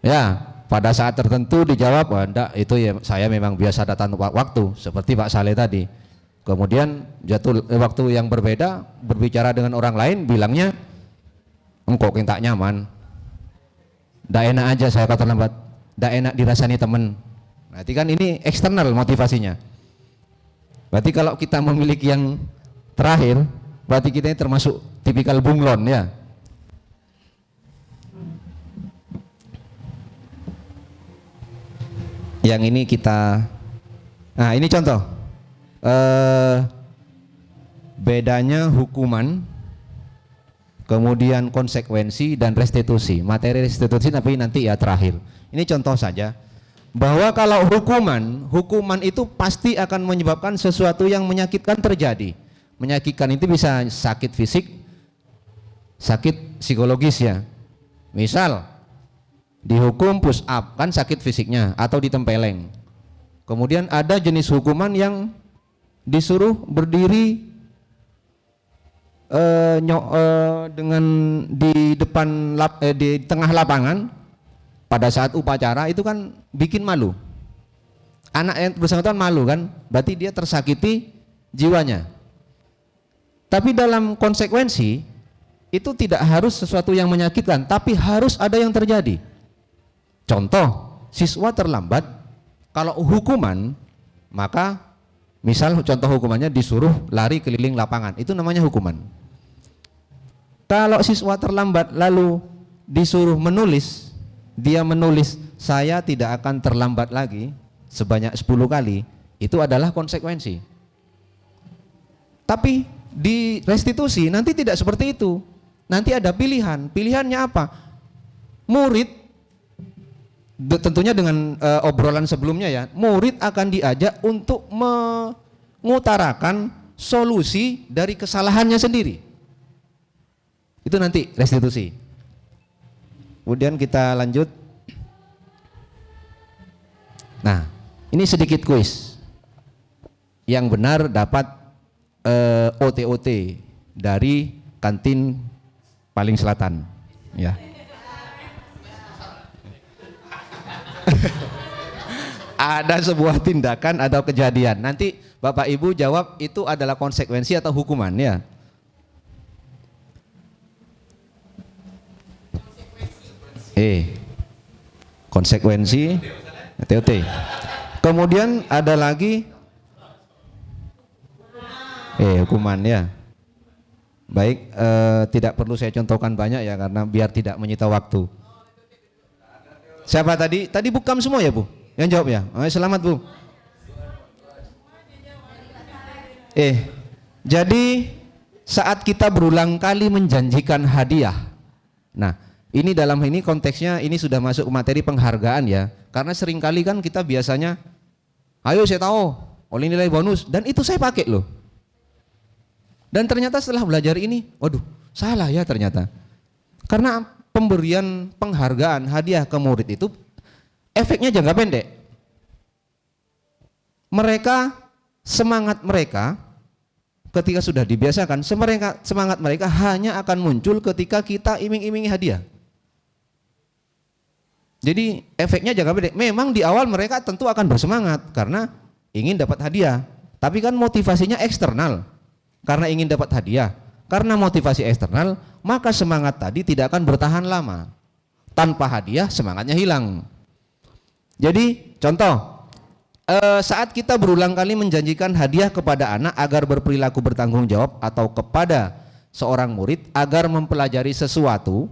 Ya, pada saat tertentu dijawab, enggak, itu ya saya memang biasa datang tepat waktu, seperti Pak Saleh tadi. Kemudian jatuh waktu yang berbeda, berbicara dengan orang lain, bilangnya engkau tak nyaman. Nggak enak aja saya kata terlambat, nggak enak dirasani temen. Berarti kan ini eksternal motivasinya. Berarti kalau kita memiliki yang terakhir, berarti kita ini termasuk tipikal bunglon ya. Yang ini kita, nah ini contoh bedanya hukuman, kemudian konsekuensi dan restitusi. Materi restitusi tapi nanti ya terakhir. Ini contoh saja bahwa kalau hukuman itu pasti akan menyebabkan sesuatu yang menyakitkan terjadi. Menyakitkan itu bisa sakit fisik, sakit psikologis ya. Misal dihukum push up kan sakit fisiknya atau ditempeleng. Kemudian ada jenis hukuman yang disuruh berdiri dengan di depan di tengah lapangan pada saat upacara, itu kan bikin malu. Anak yang bersangkutan malu kan, berarti dia tersakiti jiwanya. Tapi dalam konsekuensi itu tidak harus sesuatu yang menyakitkan, tapi harus ada yang terjadi. Contoh, siswa terlambat, kalau hukuman maka misal contoh hukumannya disuruh lari keliling lapangan, itu namanya hukuman. Kalau siswa terlambat lalu disuruh menulis, dia menulis saya tidak akan terlambat lagi sebanyak 10 kali, itu adalah konsekuensi. Tapi di restitusi nanti tidak seperti itu. Nanti ada pilihan. Pilihannya apa? Murid tentunya dengan obrolan sebelumnya ya, murid akan diajak untuk mengutarakan solusi dari kesalahannya sendiri. Itu nanti restitusi. Kemudian kita lanjut. Nah, ini sedikit kuis. Yang benar dapat OT-OT dari kantin paling selatan. Ya. Ada sebuah tindakan atau kejadian. Nanti Bapak Ibu jawab itu adalah konsekuensi atau hukuman ya. Konsekuensi TOT. Kemudian ada lagi hukuman ya. Baik, tidak perlu saya contohkan banyak ya karena biar tidak menyita waktu. Siapa tadi? Tadi bukam semua ya Bu? Yang jawab ya? Selamat Bu. Jadi saat kita berulang kali menjanjikan hadiah. Nah, ini dalam ini konteksnya ini sudah masuk ke materi penghargaan ya. Karena seringkali kan kita biasanya, ayo saya tahu, oleh nilai bonus. Dan itu saya pakai loh. Dan ternyata setelah belajar ini, waduh salah ya ternyata. Karena pemberian penghargaan hadiah ke murid itu efeknya jangka pendek. Semangat mereka ketika sudah dibiasakan, semangat mereka hanya akan muncul ketika kita iming-imingi hadiah. Jadi efeknya jangka pendek. Memang di awal mereka tentu akan bersemangat karena ingin dapat hadiah. Tapi kan motivasinya eksternal. Karena ingin dapat hadiah. Karena motivasi eksternal, maka semangat tadi tidak akan bertahan lama. Tanpa hadiah semangatnya hilang. Jadi contoh, saat kita berulang kali menjanjikan hadiah kepada anak agar berperilaku bertanggung jawab atau kepada seorang murid agar mempelajari sesuatu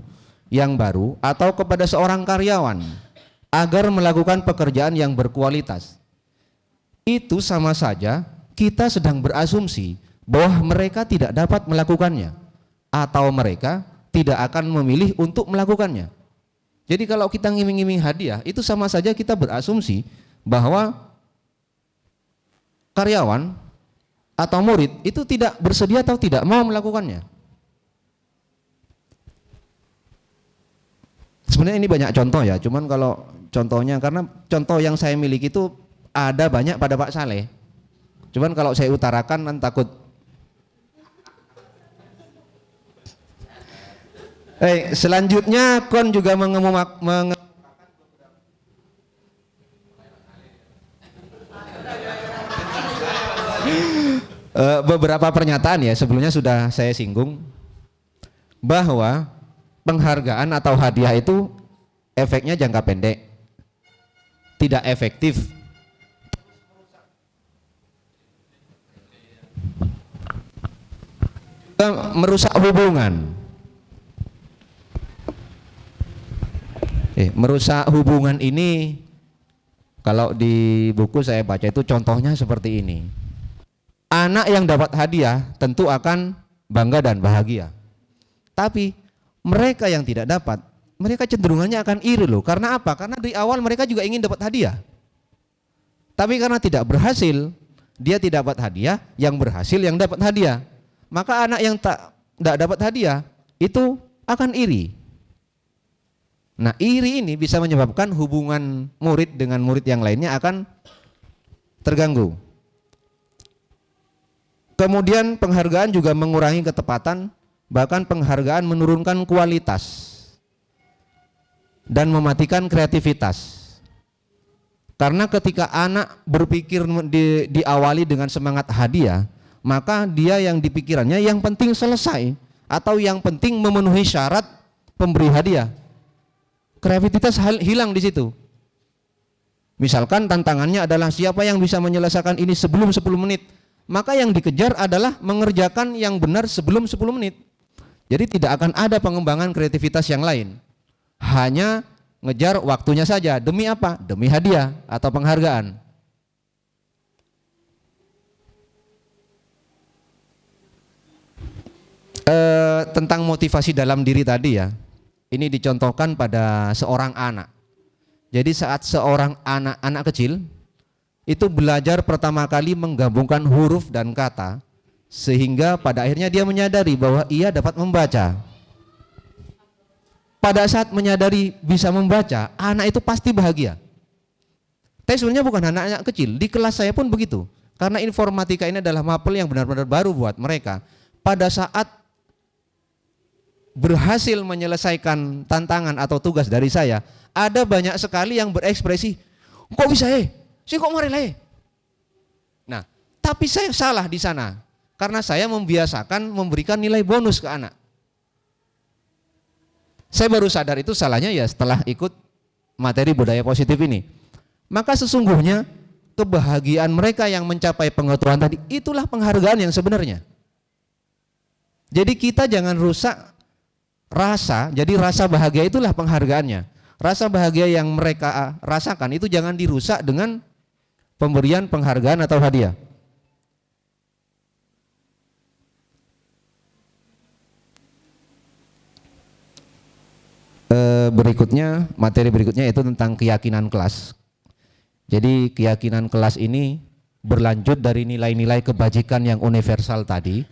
yang baru atau kepada seorang karyawan agar melakukan pekerjaan yang berkualitas, itu sama saja kita sedang berasumsi bahwa mereka tidak dapat melakukannya atau mereka tidak akan memilih untuk melakukannya. Jadi kalau kita ngiming-ngiming hadiah itu sama saja kita berasumsi bahwa karyawan atau murid itu tidak bersedia atau tidak mau melakukannya. Sebenarnya ini banyak contoh ya, cuman kalau contohnya karena contoh yang saya miliki itu ada banyak pada Pak Saleh. Cuman kalau saya utarakan kan takut. Selanjutnya kon juga beberapa pernyataan ya sebelumnya sudah saya singgung bahwa penghargaan atau hadiah itu efeknya jangka pendek, tidak efektif. Merusak hubungan. Merusak hubungan ini kalau di buku saya baca itu contohnya seperti ini. Anak yang dapat hadiah tentu akan bangga dan bahagia. Tapi mereka yang tidak dapat, mereka cenderungannya akan iri loh. Karena apa? Karena di awal mereka juga ingin dapat hadiah. Tapi karena tidak berhasil, dia tidak dapat hadiah, yang berhasil yang dapat hadiah. Maka anak yang tidak dapat hadiah itu akan iri. Nah, iri ini bisa menyebabkan hubungan murid dengan murid yang lainnya akan terganggu. Kemudian penghargaan juga mengurangi ketepatan, bahkan penghargaan menurunkan kualitas dan mematikan kreativitas. Karena ketika anak berpikir diawali dengan semangat hadiah, maka dia yang dipikirannya yang penting selesai atau yang penting memenuhi syarat pemberi hadiah. Kreativitas hilang di situ. Misalkan tantangannya adalah siapa yang bisa menyelesaikan ini sebelum 10 menit. Maka yang dikejar adalah mengerjakan yang benar sebelum 10 menit. Jadi tidak akan ada pengembangan kreativitas yang lain. Hanya ngejar waktunya saja. Demi apa? Demi hadiah atau penghargaan. Tentang motivasi dalam diri tadi ya. Ini dicontohkan pada seorang anak. Jadi saat seorang anak kecil itu belajar pertama kali menggabungkan huruf dan kata, sehingga pada akhirnya dia menyadari bahwa ia dapat membaca. Pada saat menyadari bisa membaca, anak itu pasti bahagia. Tapi sebenarnya bukan anak-anak kecil, di kelas saya pun begitu. Karena informatika ini adalah mapel yang benar-benar baru buat mereka. Pada saat berhasil menyelesaikan tantangan atau tugas dari saya, ada banyak sekali yang berekspresi, kok bisa sih kok mari lah. Nah, tapi saya salah di sana karena saya membiasakan memberikan nilai bonus ke anak. Saya baru sadar itu salahnya ya setelah ikut materi budaya positif ini. Maka sesungguhnya kebahagiaan mereka yang mencapai pengetahuan tadi, itulah penghargaan yang sebenarnya. Jadi kita jangan rusak rasa, jadi rasa bahagia itulah penghargaannya. Rasa bahagia yang mereka rasakan itu jangan dirusak dengan pemberian penghargaan atau hadiah. Materi berikutnya itu tentang keyakinan kelas. Jadi keyakinan kelas ini berlanjut dari nilai-nilai kebajikan yang universal tadi,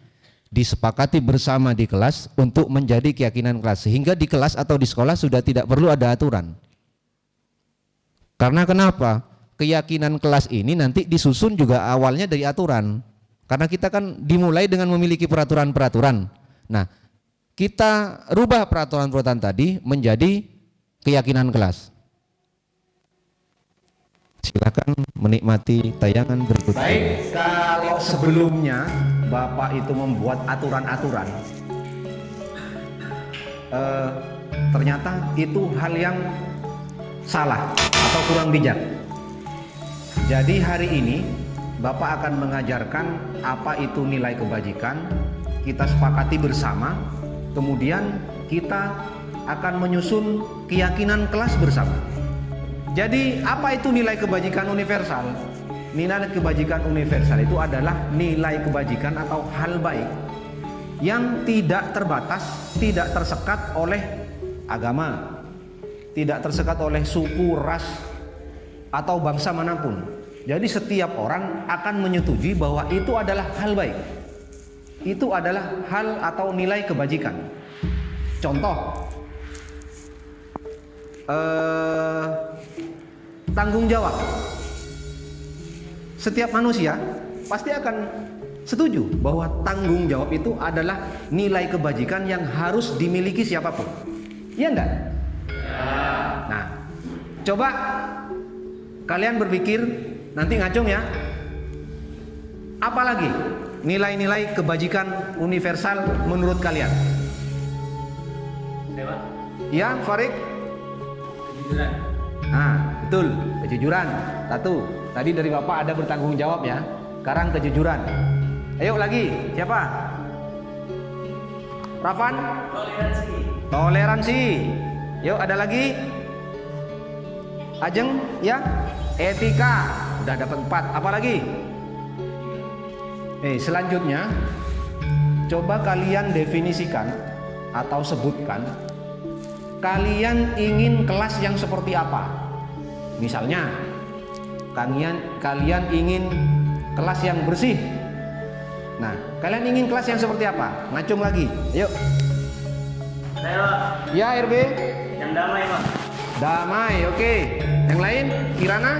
disepakati bersama di kelas untuk menjadi keyakinan kelas, sehingga di kelas atau di sekolah sudah tidak perlu ada aturan. Karena kenapa? Keyakinan kelas ini nanti disusun juga awalnya dari aturan. Karena kita kan dimulai dengan memiliki peraturan-peraturan. Nah, kita rubah peraturan-peraturan tadi menjadi keyakinan kelas. Silakan menikmati tayangan berikutnya. Baik, kalau sebelumnya Bapak itu membuat aturan-aturan, ternyata itu hal yang salah atau kurang bijak. Jadi hari ini Bapak akan mengajarkan apa itu nilai kebajikan, kita sepakati bersama, kemudian kita akan menyusun keyakinan kelas bersama. Jadi apa itu nilai kebajikan universal? Nilai kebajikan universal itu adalah nilai kebajikan atau hal baik yang tidak terbatas, tidak tersekat oleh agama, tidak tersekat oleh suku, ras, atau bangsa manapun. Jadi setiap orang akan menyetujui bahwa itu adalah hal baik. Itu adalah hal atau nilai kebajikan. Contoh, tanggung jawab. Setiap manusia pasti akan setuju bahwa tanggung jawab itu adalah nilai kebajikan yang harus dimiliki siapapun. Iya enggak? Nah, coba kalian berpikir, nanti ngacung ya. Apalagi nilai-nilai kebajikan universal menurut kalian? Ya, Farid? Kejujuran. Nah, betul, kejujuran. Satu. Tadi dari Bapak ada bertanggung jawab ya. Sekarang kejujuran. Ayo lagi, siapa? Rafan? Toleransi. Yuk, ada lagi? Ajeng, ya? Etika. Udah dapat 4. Apa lagi? Selanjutnya, coba kalian definisikan atau sebutkan kalian ingin kelas yang seperti apa. Misalnya, kalian ingin kelas yang bersih. Nah, kalian ingin kelas yang seperti apa? Ngacung lagi. Ayo. Saya, Pak. Ya, RB. Yang damai, Pak. Damai, oke. Yang lain, Kirana?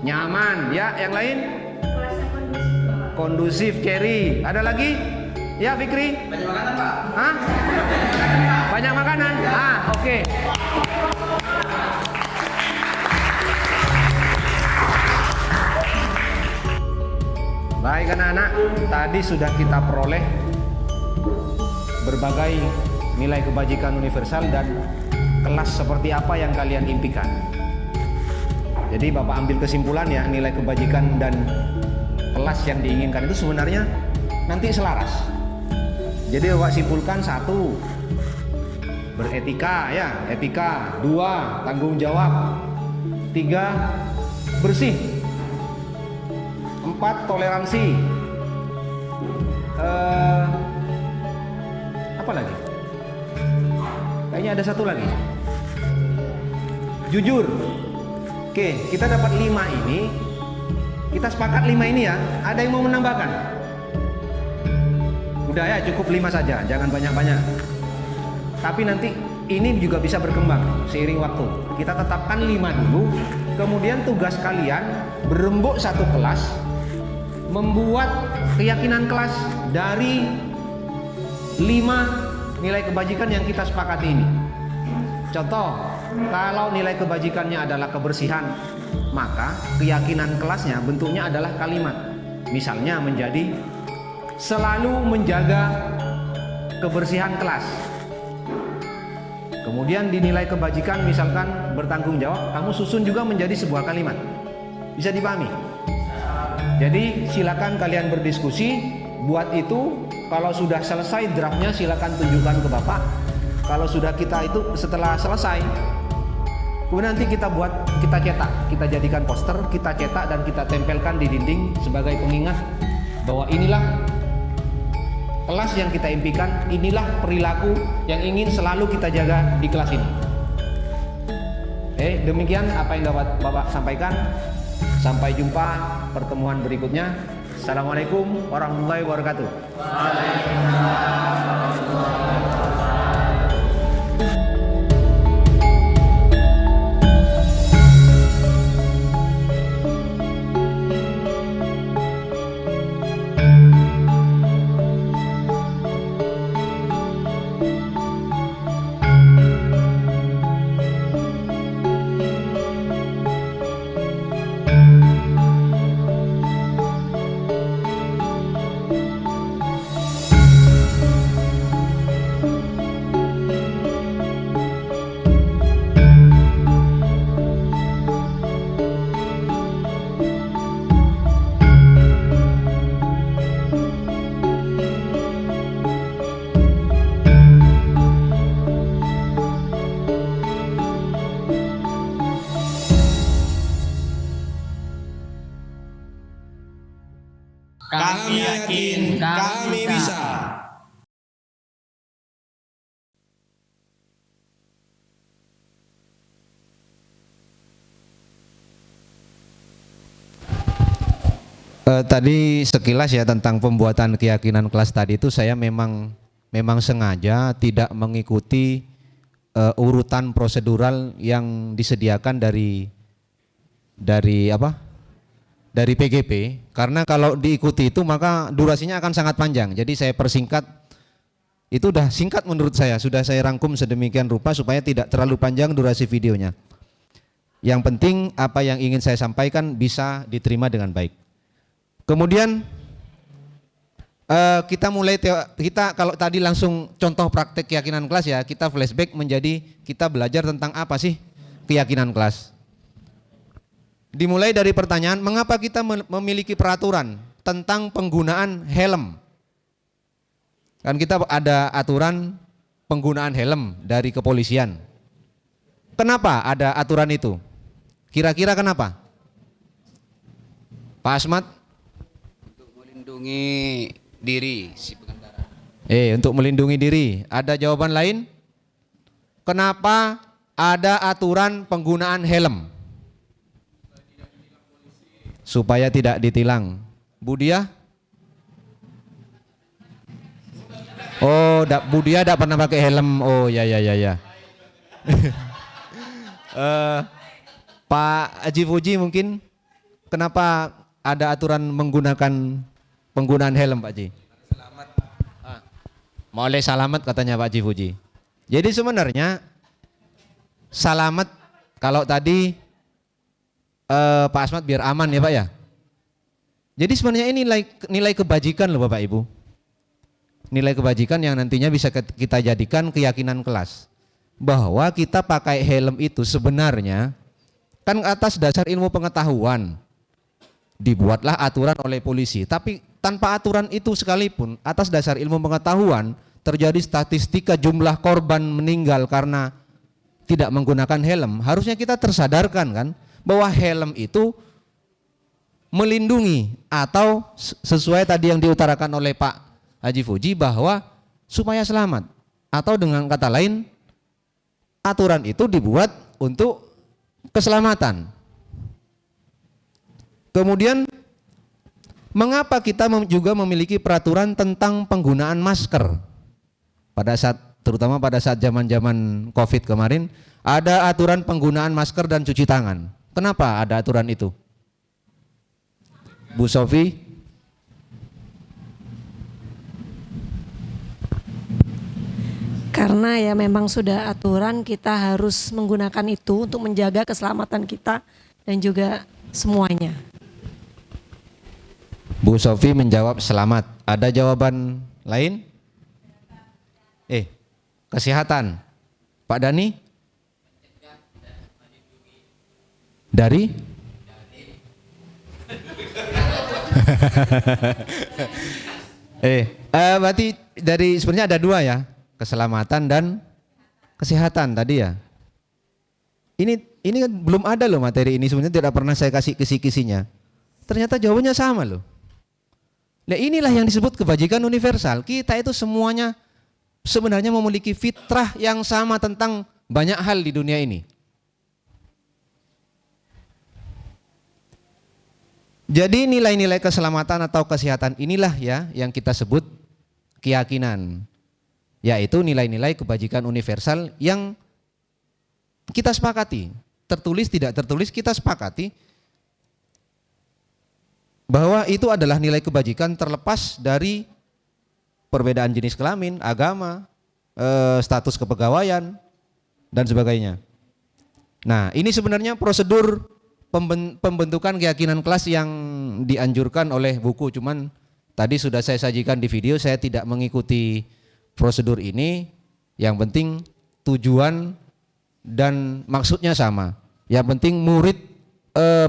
Nyaman. Ya, yang lain? Kondusif, Cherry. Ada lagi? Ya, Fikri? Banyak makanan, Pak. Hah? Banyak makanan? Oke. Baik anak-anak, tadi sudah kita peroleh berbagai nilai kebajikan universal dan kelas seperti apa yang kalian impikan. Jadi Bapak ambil kesimpulan ya, nilai kebajikan dan kelas yang diinginkan itu sebenarnya nanti selaras. Jadi Bapak simpulkan: 1, beretika ya, etika. 2, tanggung jawab. 3, bersih. 4, toleransi. Apa lagi? Kayaknya ada satu lagi. Jujur. Oke, kita dapat 5 ini. Kita sepakat 5 ini ya. Ada yang mau menambahkan? Udah ya, cukup 5 saja, jangan banyak-banyak. Tapi nanti ini juga bisa berkembang seiring waktu. Kita tetapkan 5 dulu. Kemudian tugas kalian berembuk satu kelas, membuat keyakinan kelas dari 5 nilai kebajikan yang kita sepakati ini. Contoh, kalau nilai kebajikannya adalah kebersihan, maka keyakinan kelasnya bentuknya adalah kalimat. Misalnya menjadi selalu menjaga kebersihan kelas. Kemudian dinilai kebajikan misalkan bertanggung jawab, kamu susun juga menjadi sebuah kalimat. Bisa dipahami? Jadi silakan kalian berdiskusi, buat itu. Kalau sudah selesai draftnya silakan tunjukkan ke Bapak. Kalau sudah kita itu setelah selesai, kemudian nanti kita buat, kita cetak, kita jadikan poster, kita cetak dan kita tempelkan di dinding sebagai pengingat bahwa inilah kelas yang kita impikan, inilah perilaku yang ingin selalu kita jaga di kelas ini. Demikian apa yang dapat Bapak sampaikan. Sampai jumpa pertemuan berikutnya. Assalamualaikum warahmatullahi wabarakatuh. Kami yakin kami bisa. Tadi sekilas ya tentang pembuatan keyakinan kelas tadi itu saya memang sengaja tidak mengikuti urutan prosedural yang disediakan dari PGP, karena kalau diikuti itu maka durasinya akan sangat panjang. Jadi saya persingkat, itu udah singkat menurut saya, sudah saya rangkum sedemikian rupa supaya tidak terlalu panjang durasi videonya. Yang penting apa yang ingin saya sampaikan bisa diterima dengan baik. Kemudian kita mulai, kita kalau tadi langsung contoh praktek keyakinan kelas ya, kita flashback menjadi kita belajar tentang apa sih keyakinan kelas. Dimulai dari pertanyaan, mengapa kita memiliki peraturan tentang penggunaan helm? Kan kita ada aturan penggunaan helm dari kepolisian. Kenapa ada aturan itu? Kira-kira kenapa? Pak Asmat? Untuk melindungi diri si pengendara. Untuk melindungi diri. Ada jawaban lain? Kenapa ada aturan penggunaan helm? Supaya tidak ditilang. Budia? Oh, Budia tidak pernah pakai helm. Oh ya. Pak Haji Fuji mungkin kenapa ada aturan menggunakan penggunaan helm Pak Haji? Selamat. Mau oleh selamat katanya Pak Haji Fuji. Jadi sebenarnya selamat kalau tadi Pak Asmat biar aman ya Pak ya. Jadi sebenarnya ini nilai kebajikan loh Bapak Ibu. Nilai kebajikan yang nantinya bisa kita jadikan keyakinan kelas. Bahwa kita pakai helm itu sebenarnya kan atas dasar ilmu pengetahuan. Dibuatlah aturan oleh polisi. Tapi tanpa aturan itu sekalipun atas dasar ilmu pengetahuan terjadi statistika jumlah korban meninggal karena tidak menggunakan helm. Harusnya kita tersadarkan kan bahwa helm itu melindungi atau sesuai tadi yang diutarakan oleh Pak Haji Fuji bahwa supaya selamat, atau dengan kata lain aturan itu dibuat untuk keselamatan. Kemudian mengapa kita juga memiliki peraturan tentang penggunaan masker? Terutama pada saat zaman-zaman Covid kemarin ada aturan penggunaan masker dan cuci tangan. Kenapa ada aturan itu? Bu Sofi? Karena ya memang sudah aturan kita harus menggunakan itu untuk menjaga keselamatan kita dan juga semuanya. Bu Sofi menjawab selamat. Ada jawaban lain? Kesehatan. Pak Dani? Dari? Berarti dari sebenarnya ada dua ya, keselamatan dan kesehatan tadi ya. Ini kan belum ada loh materi ini, sebenarnya tidak pernah saya kasih kisi-kisinya. Ternyata jawabannya sama loh. Nah inilah yang disebut kebajikan universal. Kita itu semuanya sebenarnya memiliki fitrah yang sama tentang banyak hal di dunia ini. Jadi nilai-nilai keselamatan atau kesehatan inilah ya yang kita sebut keyakinan. Yaitu nilai-nilai kebajikan universal yang kita sepakati. Tertulis tidak tertulis kita sepakati bahwa itu adalah nilai kebajikan terlepas dari perbedaan jenis kelamin, agama, status kepegawaian, dan sebagainya. Nah ini sebenarnya prosedur pembentukan keyakinan kelas yang dianjurkan oleh buku, cuman tadi sudah saya sajikan di video, saya tidak mengikuti prosedur ini. Yang penting tujuan dan maksudnya sama. Yang penting murid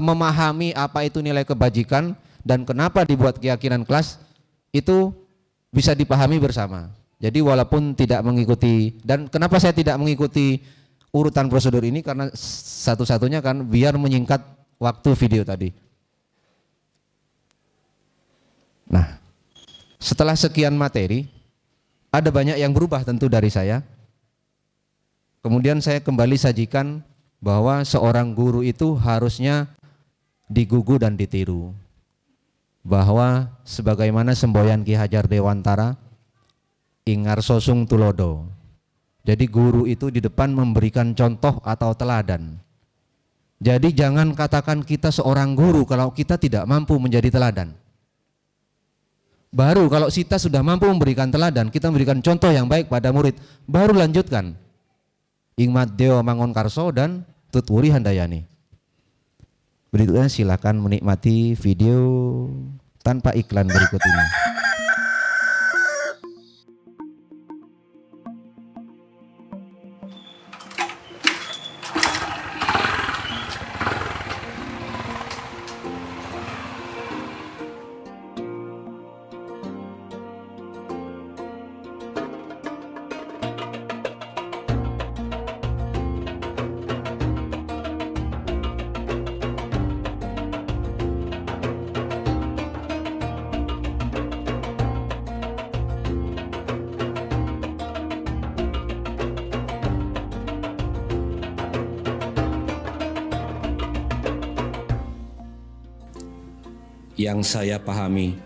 memahami apa itu nilai kebajikan dan kenapa dibuat keyakinan kelas itu bisa dipahami bersama. Jadi walaupun tidak mengikuti, dan kenapa saya tidak mengikuti urutan prosedur ini karena satu-satunya kan biar menyingkat waktu video tadi. Nah, setelah sekian materi, ada banyak yang berubah tentu dari saya. Kemudian saya kembali sajikan bahwa seorang guru itu harusnya digugu dan ditiru. Bahwa sebagaimana semboyan Ki Hajar Dewantara, ingar sosung tulodo. Jadi guru itu di depan memberikan contoh atau teladan. Jadi jangan katakan kita seorang guru kalau kita tidak mampu menjadi teladan. Baru kalau kita sudah mampu memberikan teladan, kita memberikan contoh yang baik pada murid, baru lanjutkan. Ing Maddeo Mangunkarso dan Tutwuri Handayani. Berikutnya silakan menikmati video tanpa iklan berikut ini. Yang saya pahami,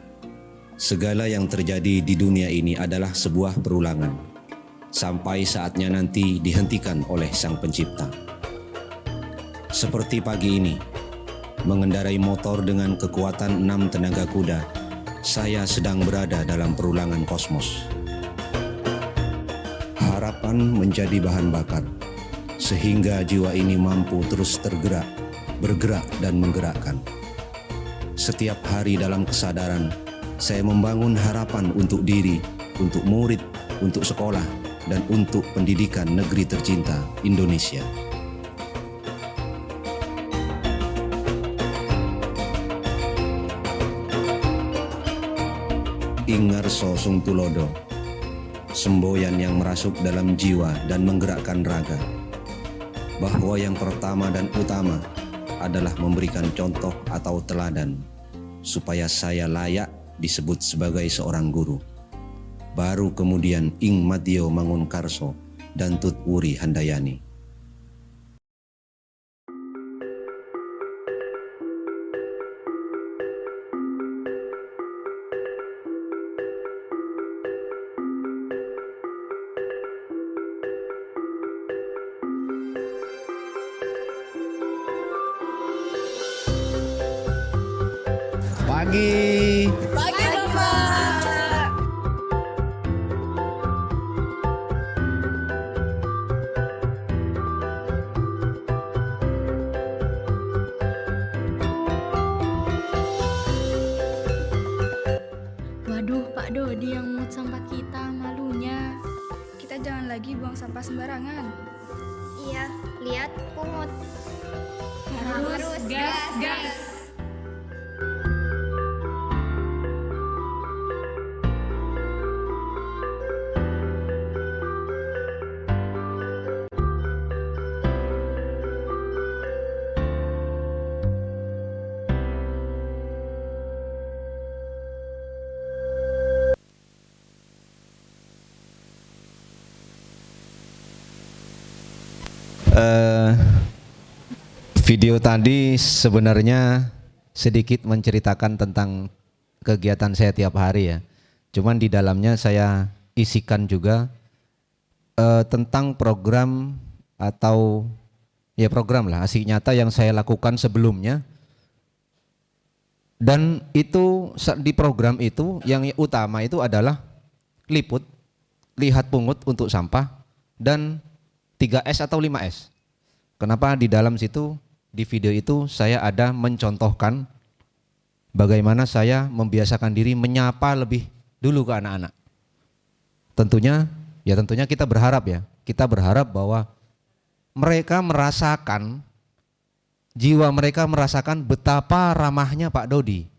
segala yang terjadi di dunia ini adalah sebuah perulangan, sampai saatnya nanti dihentikan oleh Sang Pencipta. Seperti pagi ini, mengendarai motor dengan kekuatan 6 tenaga kuda, saya sedang berada dalam perulangan kosmos. Harapan menjadi bahan bakar, sehingga jiwa ini mampu terus tergerak, bergerak dan menggerakkan. Setiap hari dalam kesadaran, saya membangun harapan untuk diri, untuk murid, untuk sekolah, dan untuk pendidikan negeri tercinta Indonesia. Ingar sosung tulodo, semboyan yang merasuk dalam jiwa dan menggerakkan raga, bahwa yang pertama dan utama adalah memberikan contoh atau teladan, supaya saya layak disebut sebagai seorang guru. Baru kemudian Ing Maddeo Mangunkarso dan Tutwuri Handayani. Pagi. Pagi Bapak. kita jangan lagi buang sampah sembarangan. Iya, lihat pungut. Harus gas. Video tadi sebenarnya sedikit menceritakan tentang kegiatan saya tiap hari ya. Cuman di dalamnya saya isikan juga tentang program atau ya program lah aksi nyata yang saya lakukan sebelumnya. Dan itu di program itu yang utama itu adalah liput, lihat pungut untuk sampah, dan 3S atau 5S. Kenapa di dalam situ di video itu saya ada mencontohkan bagaimana saya membiasakan diri menyapa lebih dulu ke anak-anak. Tentunya kita berharap bahwa mereka merasakan, jiwa mereka merasakan betapa ramahnya Pak Dodi.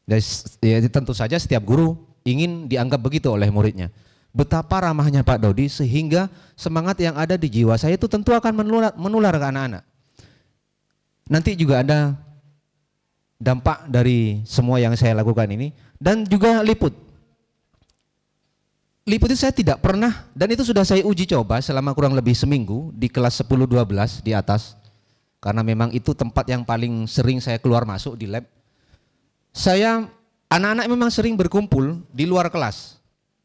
Dan ya, tentu saja setiap guru ingin dianggap begitu oleh muridnya. Betapa ramahnya Pak Dodi sehingga semangat yang ada di jiwa saya itu tentu akan menular ke anak-anak. Nanti juga ada dampak dari semua yang saya lakukan ini. Dan juga liput. Liput itu saya tidak pernah, dan itu sudah saya uji coba selama kurang lebih seminggu di kelas 10-12 di atas. Karena memang itu tempat yang paling sering saya keluar masuk di lab. Anak-anak memang sering berkumpul di luar kelas,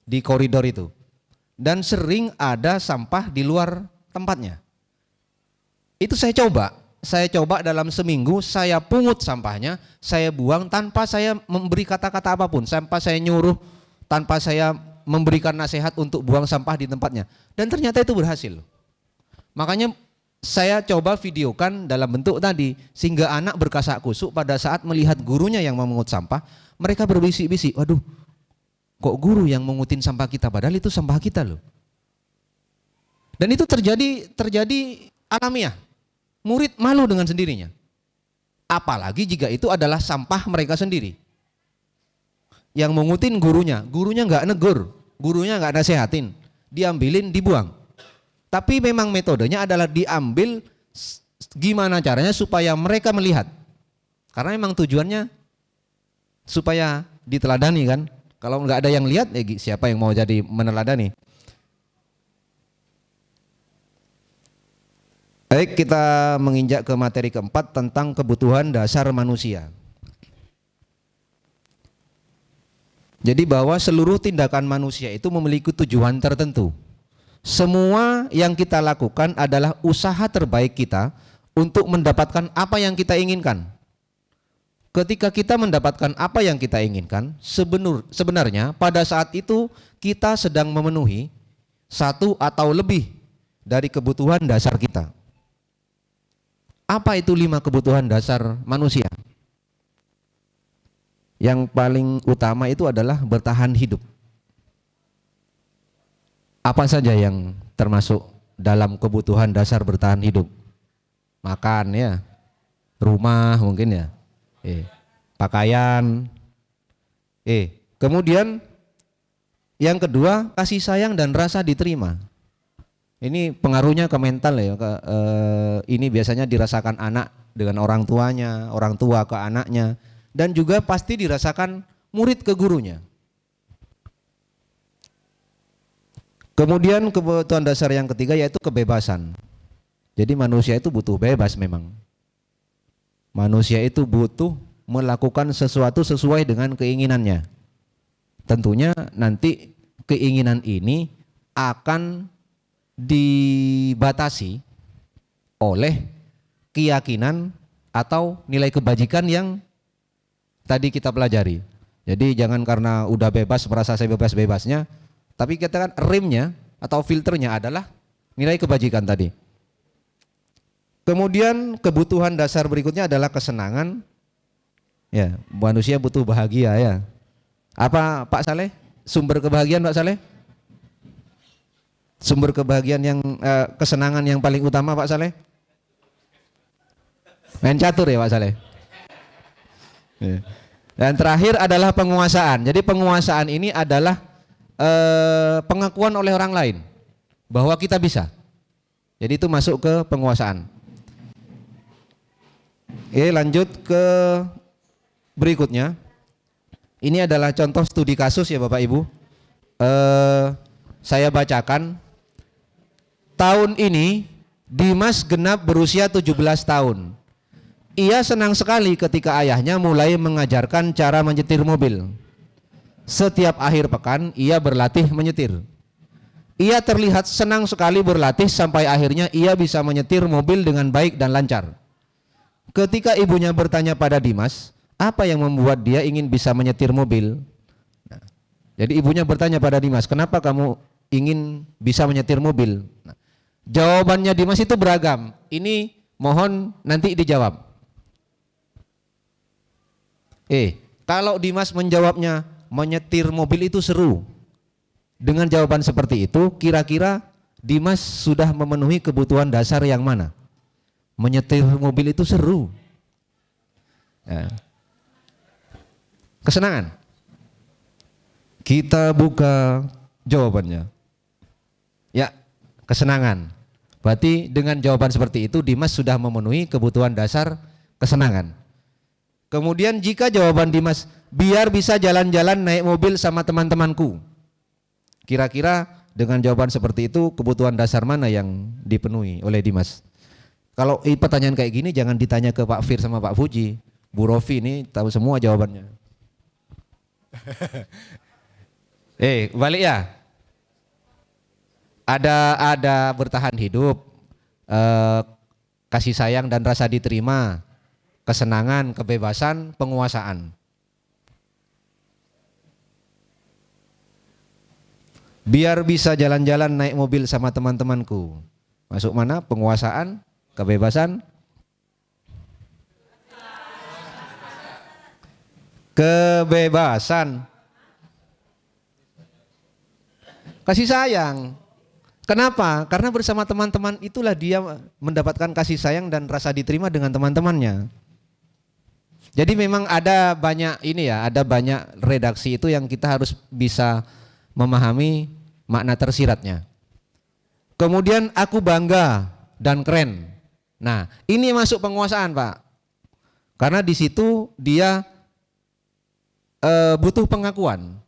di koridor itu. Dan sering ada sampah di luar tempatnya. Itu saya coba dalam seminggu, saya pungut sampahnya, saya buang tanpa saya memberi kata-kata apapun, tanpa saya nyuruh, tanpa saya memberikan nasihat untuk buang sampah di tempatnya. Dan ternyata itu berhasil. Makanya saya coba videokan dalam bentuk tadi, sehingga anak berkasak kusuk pada saat melihat gurunya yang memungut sampah, mereka berbisik-bisik, waduh kok guru yang mengutin sampah kita, padahal itu sampah kita loh. Dan itu terjadi alamiah. Murid malu dengan sendirinya. Apalagi jika itu adalah sampah mereka sendiri. Yang mengutin gurunya nggak negur, gurunya nggak nasehatin, diambilin, dibuang. Tapi memang metodenya adalah diambil gimana caranya supaya mereka melihat. Karena memang tujuannya supaya diteladani kan. Kalau nggak ada yang lihat, siapa yang mau jadi meneladani? Baik, kita menginjak ke materi keempat tentang kebutuhan dasar manusia. Jadi bahwa seluruh tindakan manusia itu memiliki tujuan tertentu. Semua yang kita lakukan adalah usaha terbaik kita untuk mendapatkan apa yang kita inginkan. Ketika kita mendapatkan apa yang kita inginkan, sebenarnya pada saat itu kita sedang memenuhi satu atau lebih dari kebutuhan dasar kita. Apa itu 5 kebutuhan dasar manusia? Yang paling utama itu adalah bertahan hidup. Apa saja yang termasuk dalam kebutuhan dasar bertahan hidup? Makan ya, rumah mungkin ya, pakaian. Kemudian yang kedua, kasih sayang dan rasa diterima. Ini pengaruhnya ke mental ya. Ini biasanya dirasakan anak dengan orang tuanya, orang tua ke anaknya, dan juga pasti dirasakan murid ke gurunya. Kemudian kebutuhan dasar yang ketiga yaitu kebebasan. Jadi manusia itu butuh bebas memang. Manusia itu butuh melakukan sesuatu sesuai dengan keinginannya. Tentunya nanti keinginan ini akan dibatasi oleh keyakinan atau nilai kebajikan yang tadi kita pelajari. Jadi jangan karena udah bebas merasa saya bebas-bebasnya, tapi kita kan remnya atau filternya adalah nilai kebajikan tadi. Kemudian kebutuhan dasar berikutnya adalah kesenangan. Ya, manusia butuh bahagia ya. Apa Pak Saleh? Sumber kebahagiaan Pak Saleh? Sumber kebahagiaan yang kesenangan yang paling utama Pak Saleh? Main catur ya Pak Saleh. Dan terakhir adalah penguasaan. Jadi penguasaan ini adalah pengakuan oleh orang lain bahwa kita bisa. Jadi itu masuk ke penguasaan. Oke, lanjut ke berikutnya. Ini adalah contoh studi kasus ya Bapak Ibu. Saya bacakan. Tahun ini Dimas genap berusia 17 tahun. Ia senang sekali ketika ayahnya mulai mengajarkan cara menyetir mobil. Setiap akhir pekan ia berlatih menyetir. Ia terlihat senang sekali berlatih sampai akhirnya ia bisa menyetir mobil dengan baik dan lancar. Ketika ibunya bertanya pada Dimas, apa yang membuat dia ingin bisa menyetir mobil? Nah, jadi ibunya bertanya pada Dimas, kenapa kamu ingin bisa menyetir mobil? Nah, jawabannya Dimas itu beragam. Ini mohon nanti dijawab. Kalau Dimas menjawabnya menyetir mobil itu seru. Dengan jawaban seperti itu, kira-kira Dimas sudah memenuhi kebutuhan dasar yang mana? Menyetir mobil itu seru. Ya. Kesenangan. Kita buka jawabannya. Ya, kesenangan. Berarti dengan jawaban seperti itu Dimas sudah memenuhi kebutuhan dasar kesenangan. Kemudian jika jawaban Dimas, biar bisa jalan-jalan naik mobil sama teman-temanku. Kira-kira dengan jawaban seperti itu kebutuhan dasar mana yang dipenuhi oleh Dimas? Kalau pertanyaan kayak gini jangan ditanya ke Pak Fir sama Pak Fuji. Bu Rofi ini tahu semua jawabannya. Balik ya. Ada bertahan hidup, kasih sayang dan rasa diterima, kesenangan, kebebasan, penguasaan. Biar bisa jalan-jalan naik mobil sama teman-temanku. Masuk mana? Penguasaan, kebebasan, kebebasan, kasih sayang. Kenapa? Karena bersama teman-teman itulah dia mendapatkan kasih sayang dan rasa diterima dengan teman-temannya. Jadi memang ada banyak ada banyak redaksi itu yang kita harus bisa memahami makna tersiratnya. Kemudian aku bangga dan keren. Nah, ini masuk penguasaan, Pak. Karena di situ dia butuh pengakuan.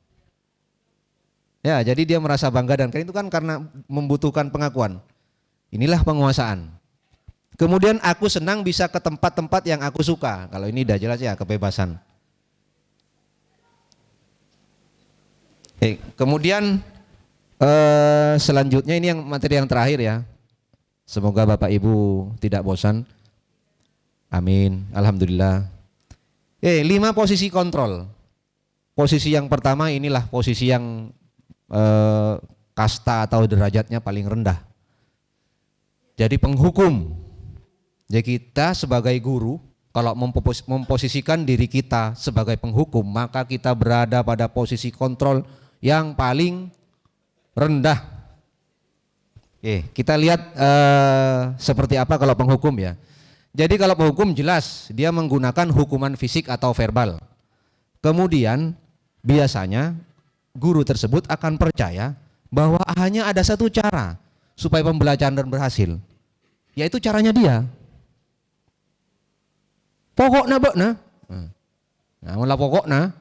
Ya, jadi dia merasa bangga dan keren itu kan karena membutuhkan pengakuan. Inilah penguasaan. Kemudian aku senang bisa ke tempat-tempat yang aku suka. Kalau ini udah jelas ya, kebebasan. Kemudian selanjutnya ini yang materi yang terakhir ya. Semoga Bapak Ibu tidak bosan. Amin. Alhamdulillah. 5 posisi kontrol. Posisi yang pertama inilah posisi yang kasta atau derajatnya paling rendah. Jadi penghukum. Jadi kita sebagai guru kalau memposisikan diri kita sebagai penghukum, maka kita berada pada posisi kontrol yang paling rendah. Kita lihat seperti apa kalau penghukum ya. Jadi kalau penghukum jelas dia menggunakan hukuman fisik atau verbal. Kemudian biasanya guru tersebut akan percaya bahwa hanya ada satu cara supaya pembelajaran berhasil, yaitu caranya dia. Pokoknya bakna, nah pokoknya,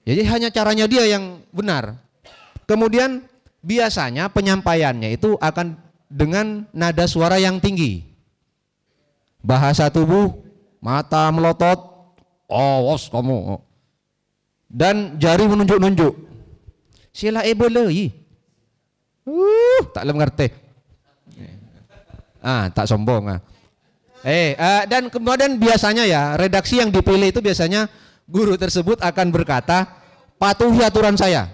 jadi hanya caranya dia yang benar. Kemudian biasanya penyampaiannya itu akan dengan nada suara yang tinggi, bahasa tubuh, mata melotot, awas kamu, dan jari menunjuk-nunjuk. Sila boleh, tak ngerti, tak sombong. Dan kemudian biasanya ya redaksi yang dipilih itu biasanya guru tersebut akan berkata patuhi aturan saya.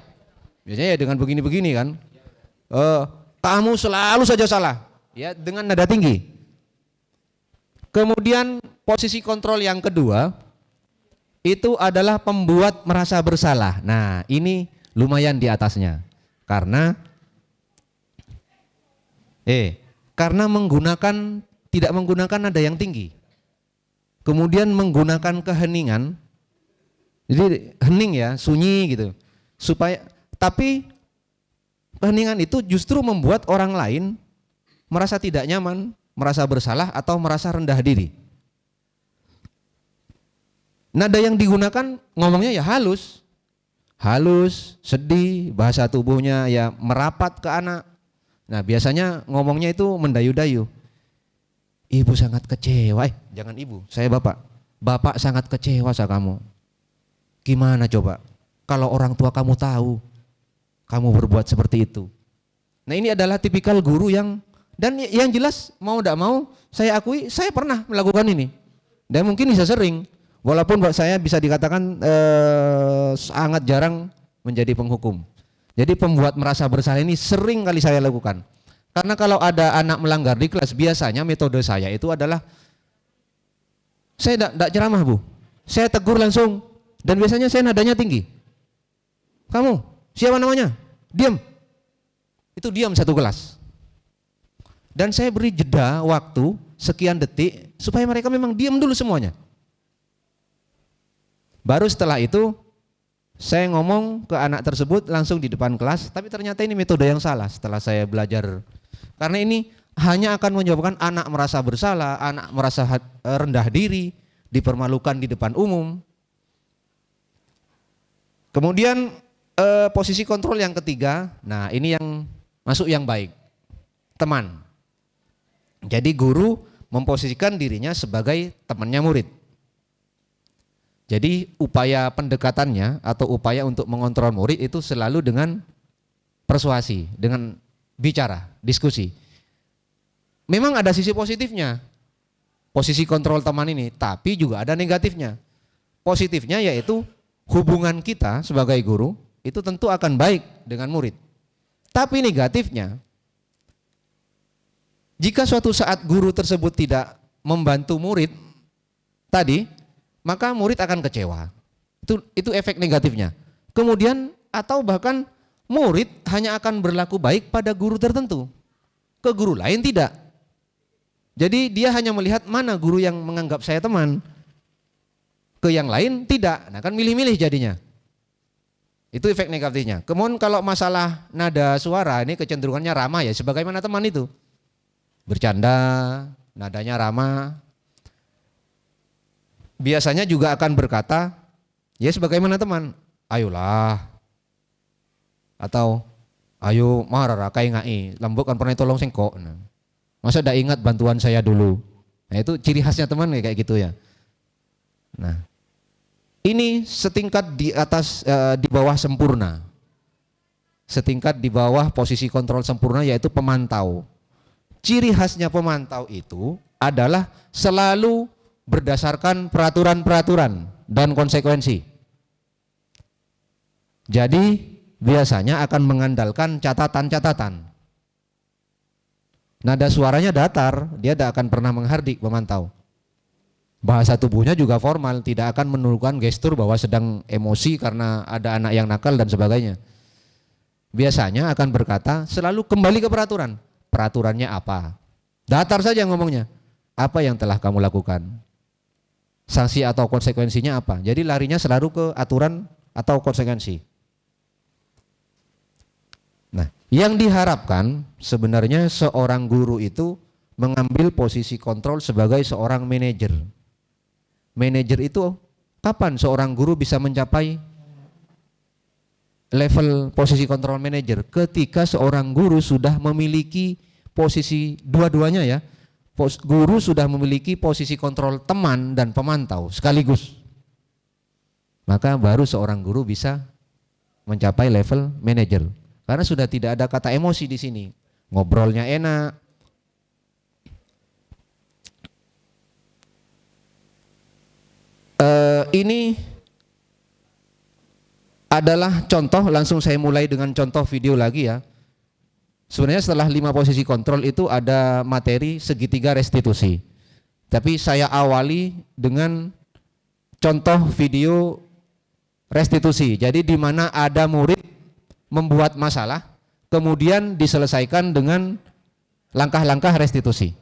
Biasanya ya dengan begini-begini kan. Kamu selalu saja salah. Ya dengan nada tinggi. Kemudian posisi kontrol yang kedua itu adalah pembuat merasa bersalah. Nah ini lumayan di atasnya. Karena Karena tidak menggunakan nada yang tinggi. Kemudian menggunakan keheningan. Jadi hening ya, sunyi gitu. Tapi keheningan itu justru membuat orang lain merasa tidak nyaman, merasa bersalah atau merasa rendah diri. Nada yang digunakan ngomongnya ya halus, sedih, bahasa tubuhnya ya merapat ke anak. Nah biasanya ngomongnya itu mendayu-dayu. Ibu sangat kecewa, jangan ibu, saya bapak. Bapak sangat kecewa sama kamu. Gimana coba kalau orang tua kamu tahu kamu berbuat seperti itu. Nah ini adalah tipikal guru yang jelas mau tidak mau saya akui saya pernah melakukan ini. Dan mungkin bisa sering. Walaupun buat saya bisa dikatakan sangat jarang menjadi penghukum. Jadi pembuat merasa bersalah ini sering kali saya lakukan. Karena kalau ada anak melanggar di kelas, biasanya metode saya itu adalah saya tidak ceramah bu, saya tegur langsung dan biasanya saya nadanya tinggi. Kamu siapa namanya? Diam. Itu diam satu kelas. Dan saya beri jeda waktu sekian detik supaya mereka memang diam dulu semuanya. Baru setelah itu saya ngomong ke anak tersebut langsung di depan kelas, tapi ternyata ini metode yang salah setelah saya belajar. Karena ini hanya akan menyebabkan anak merasa bersalah, anak merasa rendah diri, dipermalukan di depan umum. Kemudian posisi kontrol yang ketiga, nah ini yang masuk yang baik, teman. Jadi guru memposisikan dirinya sebagai temannya murid. Jadi upaya pendekatannya atau upaya untuk mengontrol murid itu selalu dengan persuasi, dengan bicara, diskusi. Memang ada sisi positifnya, posisi kontrol teman ini, tapi juga ada negatifnya. Positifnya yaitu hubungan kita sebagai guru itu tentu akan baik dengan murid. Tapi negatifnya, jika suatu saat guru tersebut tidak membantu murid tadi, maka murid akan kecewa. Itu efek negatifnya. Kemudian atau bahkan murid hanya akan berlaku baik pada guru tertentu, ke guru lain tidak. Jadi dia hanya melihat mana guru yang menganggap saya teman, ke yang lain tidak. Nah kan milih-milih jadinya. Itu efek negatifnya. Kemudian kalau masalah nada suara ini kecenderungannya ramah ya, sebagaimana teman itu. Bercanda, nadanya ramah. Biasanya juga akan berkata, ya sebagaimana teman, ayolah. Atau, ayo marah kai ngai, lambuk kan pernah tolong sengkok. Nah, masa tidak ingat bantuan saya dulu. Nah itu ciri khasnya teman kayak gitu ya. Nah, ini setingkat di atas, di bawah sempurna. Setingkat di bawah posisi kontrol sempurna yaitu pemantau. Ciri khasnya pemantau itu adalah selalu berdasarkan peraturan-peraturan dan konsekuensi. Jadi biasanya akan mengandalkan catatan-catatan. Nada suaranya datar, dia tidak akan pernah menghardik pemantau. Bahasa tubuhnya juga formal, tidak akan menunjukkan gestur bahwa sedang emosi karena ada anak yang nakal dan sebagainya. Biasanya akan berkata selalu kembali ke peraturan. Peraturannya apa? Datar saja ngomongnya. Apa yang telah kamu lakukan? Sanksi atau konsekuensinya apa? Jadi larinya selalu ke aturan atau konsekuensi. Nah, yang diharapkan sebenarnya seorang guru itu mengambil posisi kontrol sebagai seorang manajer. Manajer itu kapan seorang guru bisa mencapai level posisi kontrol manajer? Ketika seorang guru sudah memiliki posisi dua-duanya ya. Guru sudah memiliki posisi kontrol teman dan pemantau sekaligus. Maka baru seorang guru bisa mencapai level manajer. Karena sudah tidak ada kata emosi di sini. Ngobrolnya enak. Ini adalah contoh, langsung saya mulai dengan contoh video lagi ya. Sebenarnya setelah 5 posisi kontrol itu ada materi segitiga restitusi. Tapi saya awali dengan contoh video restitusi. Jadi di mana ada murid membuat masalah, kemudian diselesaikan dengan langkah-langkah restitusi.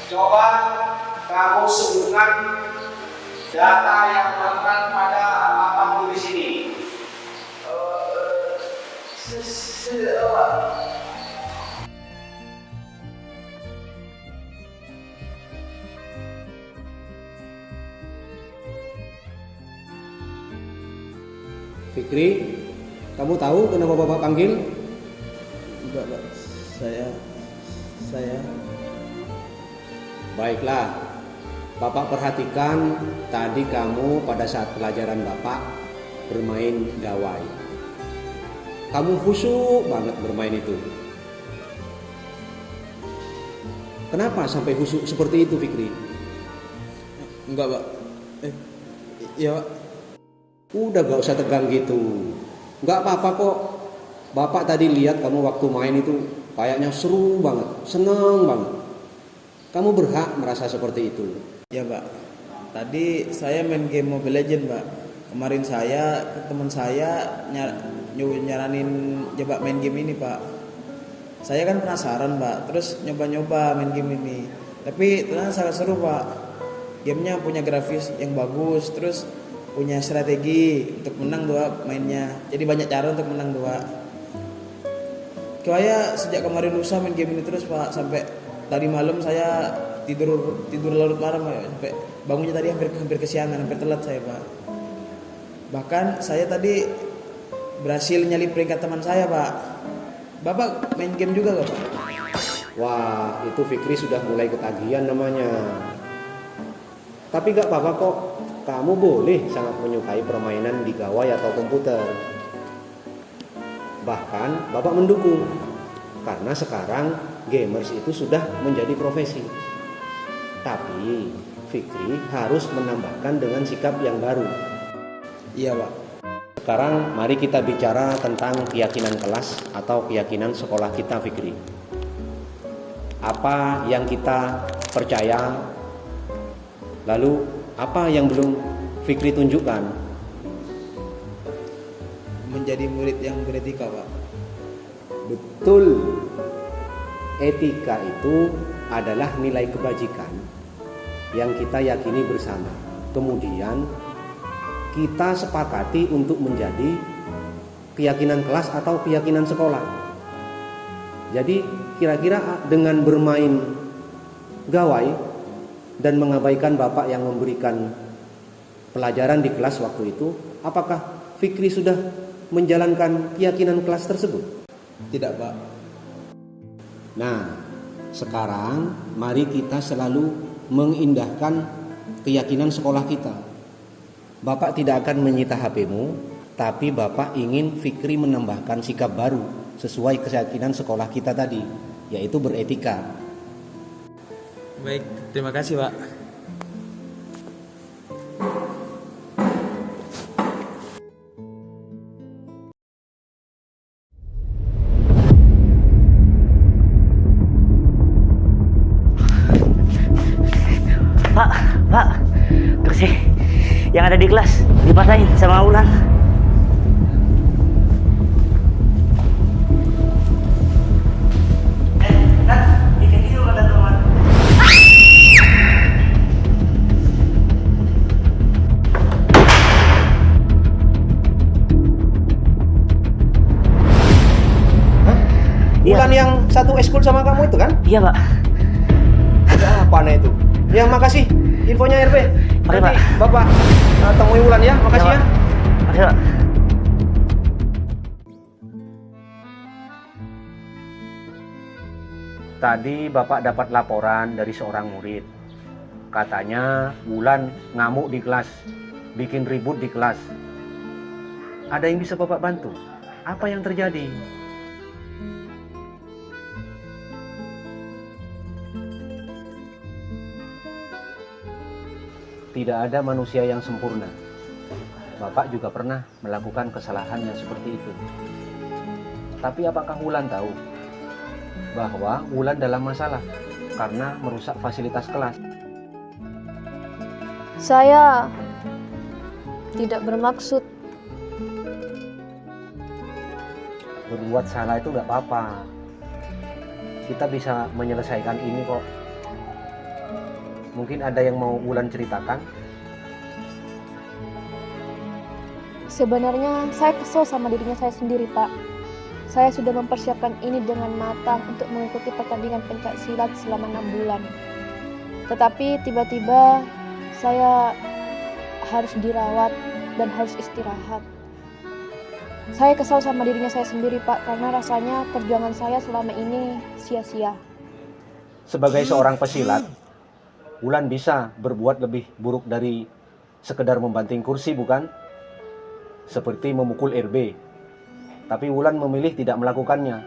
Coba kamu sebutkan data yang melekat pada papan tulis ini. Fikri, kamu tahu kenapa Bapak panggil? Enggak, Pak. Saya Baiklah, Bapak perhatikan tadi kamu pada saat pelajaran Bapak bermain gawai. Kamu khusyuk banget bermain itu. Kenapa sampai khusyuk seperti itu, Fikri? enggak, Pak. Iya, Pak. Udah gak usah tegang gitu. Gak apa-apa kok. Bapak tadi lihat kamu waktu main itu kayaknya seru banget, seneng banget. Kamu berhak merasa seperti itu. Ya, Pak. Tadi saya main game Mobile Legends, Pak. Kemarin teman saya nyaranin coba main game ini, Pak. Saya kan penasaran, Pak. Terus nyoba-nyoba main game ini. Tapi ternyata sangat seru, Pak. Gamenya punya grafis yang bagus, terus punya strategi untuk menang mainnya. Jadi banyak cara untuk menang 2. Kayak sejak kemarin lusa main game ini terus, Pak, sampai tadi malam saya tidur larut malam, Pak. Sampai bangunnya tadi hampir kesiangan, hampir telat saya, Pak. Bahkan saya tadi berhasil nyalip peringkat teman saya, Pak. Bapak main game juga gak, Pak? Wah, itu Fikri sudah mulai ketagihan namanya. Tapi gak apa-apa kok. Kamu boleh sangat menyukai permainan di gawai atau komputer. Bahkan Bapak mendukung. Karena sekarang gamers itu sudah menjadi profesi. Tapi Fikri harus menambahkan dengan sikap yang baru. Iya, Pak. Sekarang mari kita bicara tentang keyakinan kelas atau keyakinan sekolah kita, Fikri. Apa yang kita percaya, lalu apa yang belum Fikri tunjukkan? Menjadi murid yang beretika, Pak. Betul. Etika itu adalah nilai kebajikan yang kita yakini bersama. Kemudian kita sepakati untuk menjadi keyakinan kelas atau keyakinan sekolah. Jadi kira-kira dengan bermain gawai dan mengabaikan Bapak yang memberikan pelajaran di kelas waktu itu, apakah Fikri sudah menjalankan keyakinan kelas tersebut? Tidak, Pak. Nah, sekarang mari kita selalu mengindahkan keyakinan sekolah kita. Bapak tidak akan menyita HP-mu, tapi Bapak ingin Fikri menambahkan sikap baru sesuai keyakinan sekolah kita tadi, yaitu beretika. Baik, terima kasih, Pak. Pak, kursi yang ada di kelas dipatahin sama Ulan. Ulan yang satu eskul sama kamu itu kan? Iya, Pak. Ada apa nah itu? Ya, makasih infonya RP. Oke, Nanti Pak. Bapak temui Ulan ya. Makasih ya. Oke, Pak. Tadi Bapak dapat laporan dari seorang murid. Katanya Ulan ngamuk di kelas, bikin ribut di kelas. Ada yang bisa Bapak bantu? Apa yang terjadi? Tidak ada manusia yang sempurna. Bapak juga pernah melakukan kesalahan yang seperti itu. Tapi apakah Wulan tahu bahwa Wulan dalam masalah karena merusak fasilitas kelas? Saya tidak bermaksud. Berbuat salah itu nggak apa-apa. Kita bisa menyelesaikan ini kok. Mungkin ada yang mau Wulan ceritakan? Sebenarnya saya kesel sama dirinya saya sendiri, Pak. Saya sudah mempersiapkan ini dengan matang untuk mengikuti pertandingan pencak silat selama 6 bulan. Tetapi tiba-tiba saya harus dirawat dan harus istirahat. Saya kesal sama dirinya saya sendiri, Pak, karena rasanya perjuangan saya selama ini sia-sia. Sebagai seorang pesilat, Wulan bisa berbuat lebih buruk dari sekedar membanting kursi, bukan? Seperti memukul RB. Tapi Wulan memilih tidak melakukannya.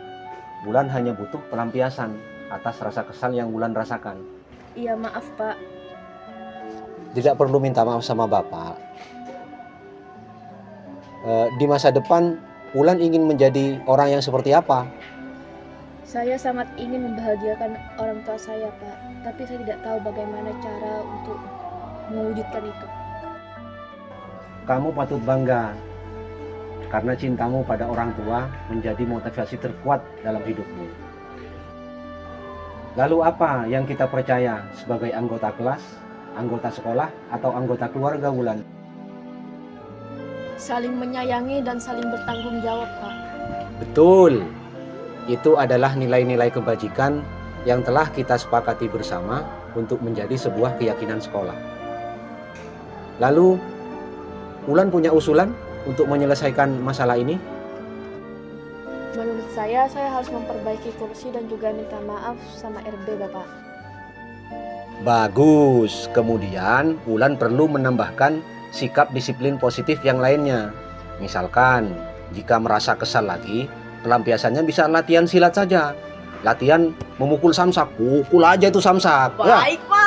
Wulan hanya butuh pelampiasan atas rasa kesal yang Wulan rasakan. Iya, maaf, Pak. Tidak perlu minta maaf sama Bapak. Di masa depan, Wulan ingin menjadi orang yang seperti apa? Saya sangat ingin membahagiakan orang tua saya, Pak. Tapi saya tidak tahu bagaimana cara untuk mewujudkan itu. Kamu patut bangga karena cintamu pada orang tua menjadi motivasi terkuat dalam hidupmu. Lalu apa yang kita percaya sebagai anggota kelas, anggota sekolah, atau anggota keluarga Wulan? Saling menyayangi dan saling bertanggung jawab, Pak. Betul. Itu adalah nilai-nilai kebajikan yang telah kita sepakati bersama untuk menjadi sebuah keyakinan sekolah. Lalu, Wulan punya usulan untuk menyelesaikan masalah ini? Menurut saya harus memperbaiki kursi dan juga minta maaf sama RB, Bapak. Bagus. Kemudian, Wulan perlu menambahkan sikap disiplin positif yang lainnya. Misalkan, jika merasa kesal lagi, pelampiasannya bisa latihan silat saja. Latihan memukul samsak, pukul aja itu samsak. Baik, Pak.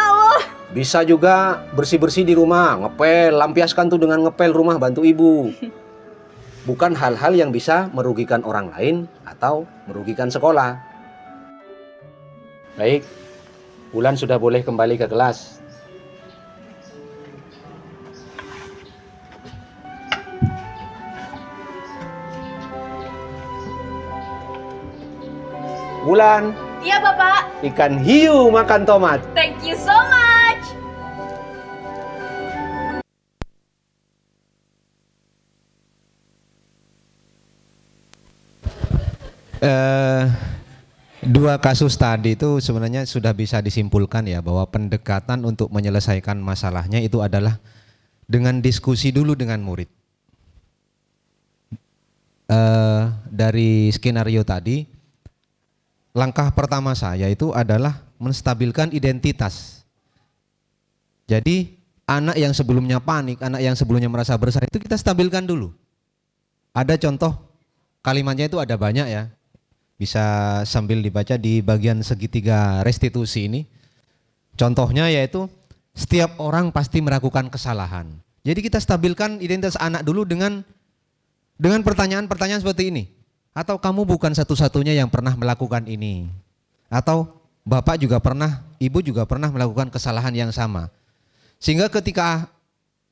Bisa juga bersih-bersih di rumah, ngepel, lampiaskan tuh dengan ngepel rumah, bantu ibu. Bukan hal-hal yang bisa merugikan orang lain atau merugikan sekolah. Baik, Wulan sudah boleh kembali ke kelas. Wulan. Iya, Bapak. Ikan hiu makan tomat. Thank you so much. Dua kasus tadi itu sebenarnya sudah bisa disimpulkan ya bahwa pendekatan untuk menyelesaikan masalahnya itu adalah dengan diskusi dulu dengan murid. Dari skenario tadi, langkah pertama saya itu adalah menstabilkan identitas. Jadi anak yang sebelumnya panik, anak yang sebelumnya merasa bersalah itu kita stabilkan dulu. Ada contoh kalimatnya itu ada banyak ya. Bisa sambil dibaca di bagian segitiga restitusi ini. Contohnya yaitu setiap orang pasti melakukan kesalahan. Jadi kita stabilkan identitas anak dulu dengan pertanyaan-pertanyaan seperti ini. Atau kamu bukan satu-satunya yang pernah melakukan ini. Atau bapak juga pernah, ibu juga pernah melakukan kesalahan yang sama. Sehingga ketika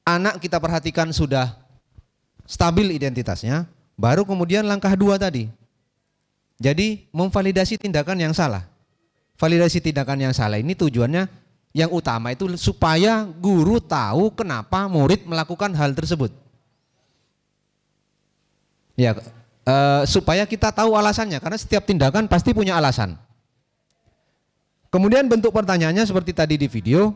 anak kita perhatikan sudah stabil identitasnya, baru kemudian langkah 2 tadi. Jadi memvalidasi tindakan yang salah. Validasi tindakan yang salah ini tujuannya yang utama itu supaya guru tahu kenapa murid melakukan hal tersebut. Ya, supaya kita tahu alasannya, karena setiap tindakan pasti punya alasan. Kemudian bentuk pertanyaannya seperti tadi di video,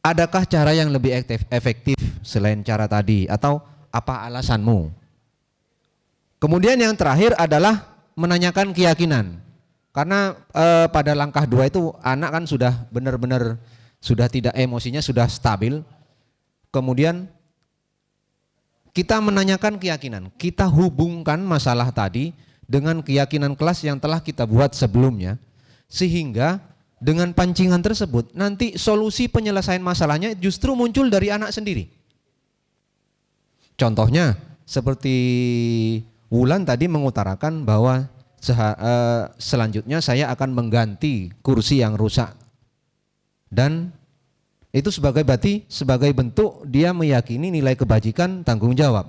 adakah cara yang lebih efektif selain cara tadi, atau apa alasanmu? Kemudian yang terakhir adalah menanyakan keyakinan, karena pada langkah 2 itu anak kan sudah benar-benar sudah tidak, emosinya sudah stabil. Kemudian kita menanyakan keyakinan, kita hubungkan masalah tadi dengan keyakinan kelas yang telah kita buat sebelumnya, sehingga dengan pancingan tersebut nanti solusi penyelesaian masalahnya justru muncul dari anak sendiri. Contohnya seperti Wulan tadi mengutarakan bahwa selanjutnya saya akan mengganti kursi yang rusak, dan itu sebagai bentuk dia meyakini nilai kebajikan tanggung jawab.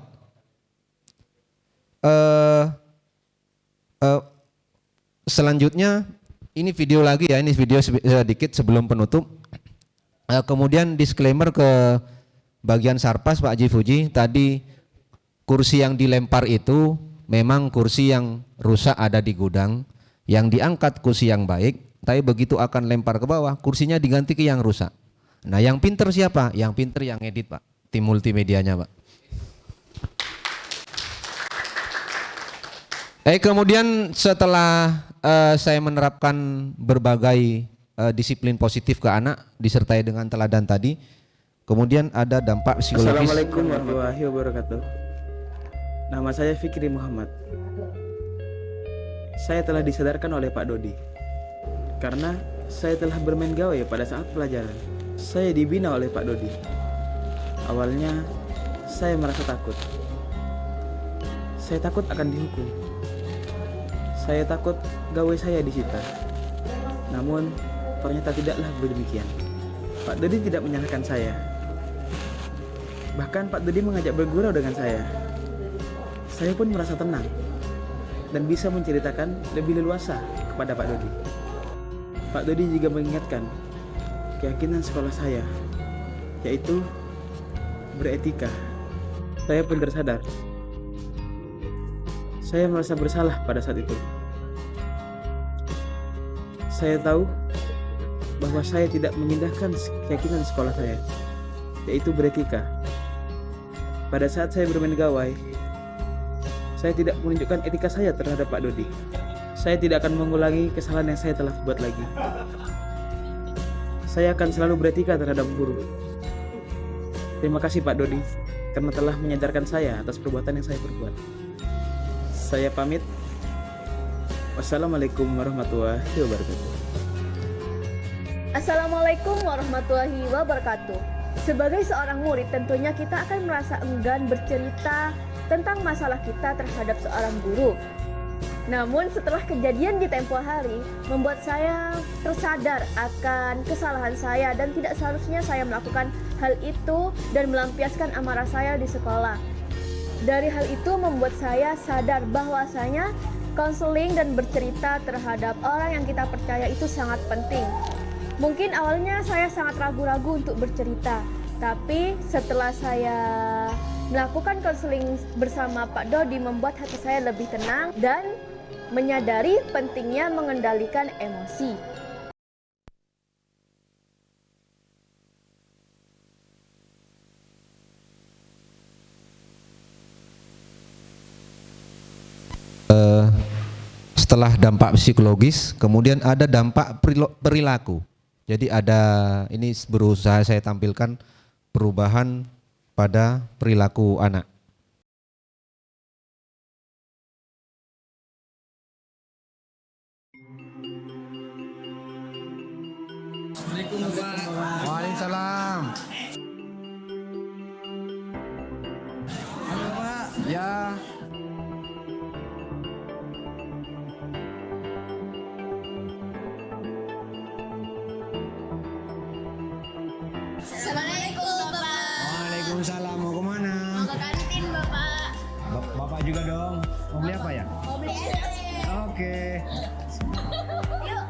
Selanjutnya ini video lagi ya, ini video sedikit sebelum penutup. Kemudian disclaimer ke bagian Sarpas Pak Haji Fuji, tadi kursi yang dilempar itu memang kursi yang rusak ada di gudang, yang diangkat kursi yang baik, tapi begitu akan lempar ke bawah kursinya diganti ke yang rusak. Nah, yang pinter siapa? Yang pinter yang edit, Pak. Tim multimedianya, Pak. Kemudian setelah saya menerapkan berbagai disiplin positif ke anak disertai dengan teladan tadi, kemudian ada dampak psikologis. Assalamualaikum warahmatullahi wabarakatuh. Nama saya Fikri Muhammad. Saya telah disadarkan oleh Pak Dodi karena saya telah bermain gawai pada saat pelajaran. Saya dibina oleh Pak Dodi. Awalnya saya merasa takut. Saya takut akan dihukum. Saya takut gawai saya disita. Namun ternyata tidaklah demikian. Pak Dodi tidak menyalahkan saya. Bahkan Pak Dodi mengajak bergurau dengan saya. Saya pun merasa tenang dan bisa menceritakan lebih leluasa kepada Pak Dodi. Pak Dodi juga mengingatkan keyakinan sekolah saya, yaitu beretika. Saya pun tersadar. Saya merasa bersalah pada saat itu. Saya tahu bahwa saya tidak mengindahkan keyakinan sekolah saya, yaitu beretika. Pada saat saya bermain gawai, saya tidak menunjukkan etika saya terhadap Pak Dodi. Saya tidak akan mengulangi kesalahan yang saya telah buat lagi. Saya akan selalu beretika terhadap guru. Terima kasih Pak Dodi karena telah menyadarkan saya atas perbuatan yang saya perbuat. Saya pamit. Wassalamualaikum warahmatullahi wabarakatuh. Assalamualaikum warahmatullahi wabarakatuh. Sebagai seorang murid, tentunya kita akan merasa enggan bercerita tentang masalah kita terhadap seorang guru. Namun setelah kejadian di tempo hari membuat saya tersadar akan kesalahan saya dan tidak seharusnya saya melakukan hal itu dan melampiaskan amarah saya di sekolah. Dari hal itu membuat saya sadar bahwasanya konseling dan bercerita terhadap orang yang kita percaya itu sangat penting. Mungkin awalnya saya sangat ragu-ragu untuk bercerita, tapi setelah saya melakukan konseling bersama Pak Dodi membuat hati saya lebih tenang dan menyadari pentingnya mengendalikan emosi. Setelah dampak psikologis, kemudian ada dampak perilaku. Jadi ada, ini berusaha saya tampilkan perubahan pada perilaku anak. Waalaikumsalam. Halo Pak. Ya. Assalamualaikum Bapak. Waalaikumsalam. Mau kemana? Mau ke kantin Bapak. Bapak juga dong. Mau beli apa ya? Mau beli es krim. Oke. Yuk.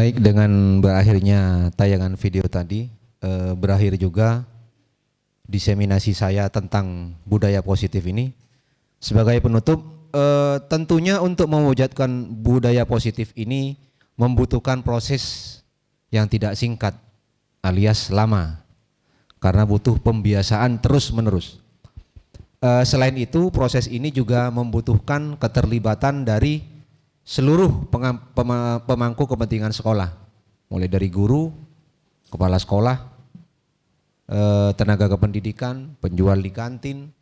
Baik, dengan berakhirnya tayangan video tadi, berakhir juga diseminasi saya tentang budaya positif ini. Sebagai penutup, tentunya untuk mewujudkan budaya positif ini membutuhkan proses yang tidak singkat alias lama, karena butuh pembiasaan terus-menerus. Selain itu, proses ini juga membutuhkan keterlibatan dari seluruh pemangku kepentingan sekolah, mulai dari guru, kepala sekolah, tenaga kependidikan, penjual di kantin,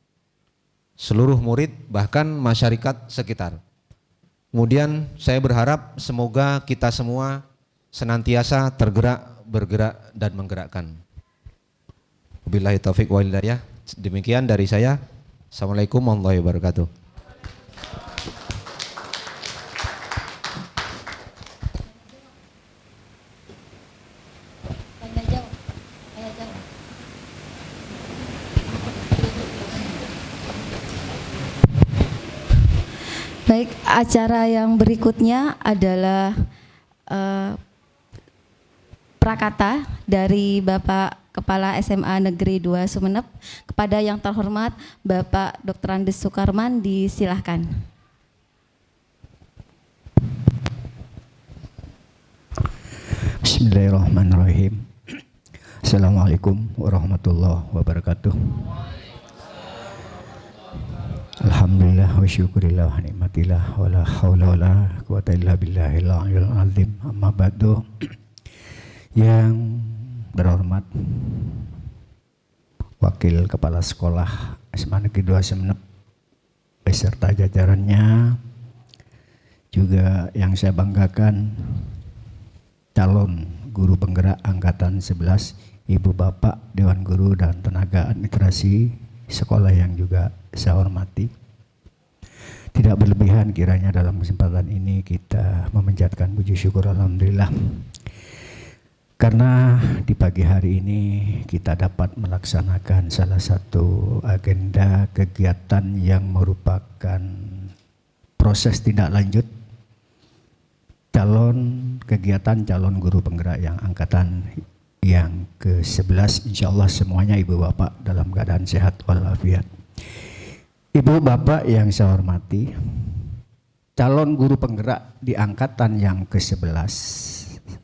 seluruh murid, bahkan masyarakat sekitar. Kemudian saya berharap semoga kita semua senantiasa tergerak, bergerak, dan menggerakkan. Wabillahi taufik wal hidayah. Demikian dari saya. Assalamualaikum warahmatullahi wabarakatuh. Baik, acara yang berikutnya adalah prakata dari Bapak Kepala SMA Negeri 2 Sumeneb. Kepada yang terhormat Bapak Dr. Andes Sukarman, disilahkan. Bismillahirrahmanirrahim. Assalamualaikum warahmatullahi wabarakatuh. Alhamdulillah wa syukurillah wa nikmatillah wa la hawla wa la quwata illa billahil aliyyil azim. Amma ba'du. Yang berhormat Wakil Kepala Sekolah SMA Negeri 2 Sumeneb beserta jajarannya, juga yang saya banggakan calon guru penggerak angkatan 11, Ibu Bapak Dewan Guru dan tenaga administrasi sekolah yang juga saya hormati. Tidak berlebihan kiranya dalam kesempatan ini kita memanjatkan puji syukur alhamdulillah, karena di pagi hari ini kita dapat melaksanakan salah satu agenda kegiatan yang merupakan proses tindak lanjut kegiatan calon guru penggerak yang angkatan yang ke-11. Insyaallah semuanya Ibu Bapak dalam keadaan sehat walafiat. Ibu Bapak yang saya hormati, calon guru penggerak di angkatan yang ke-11,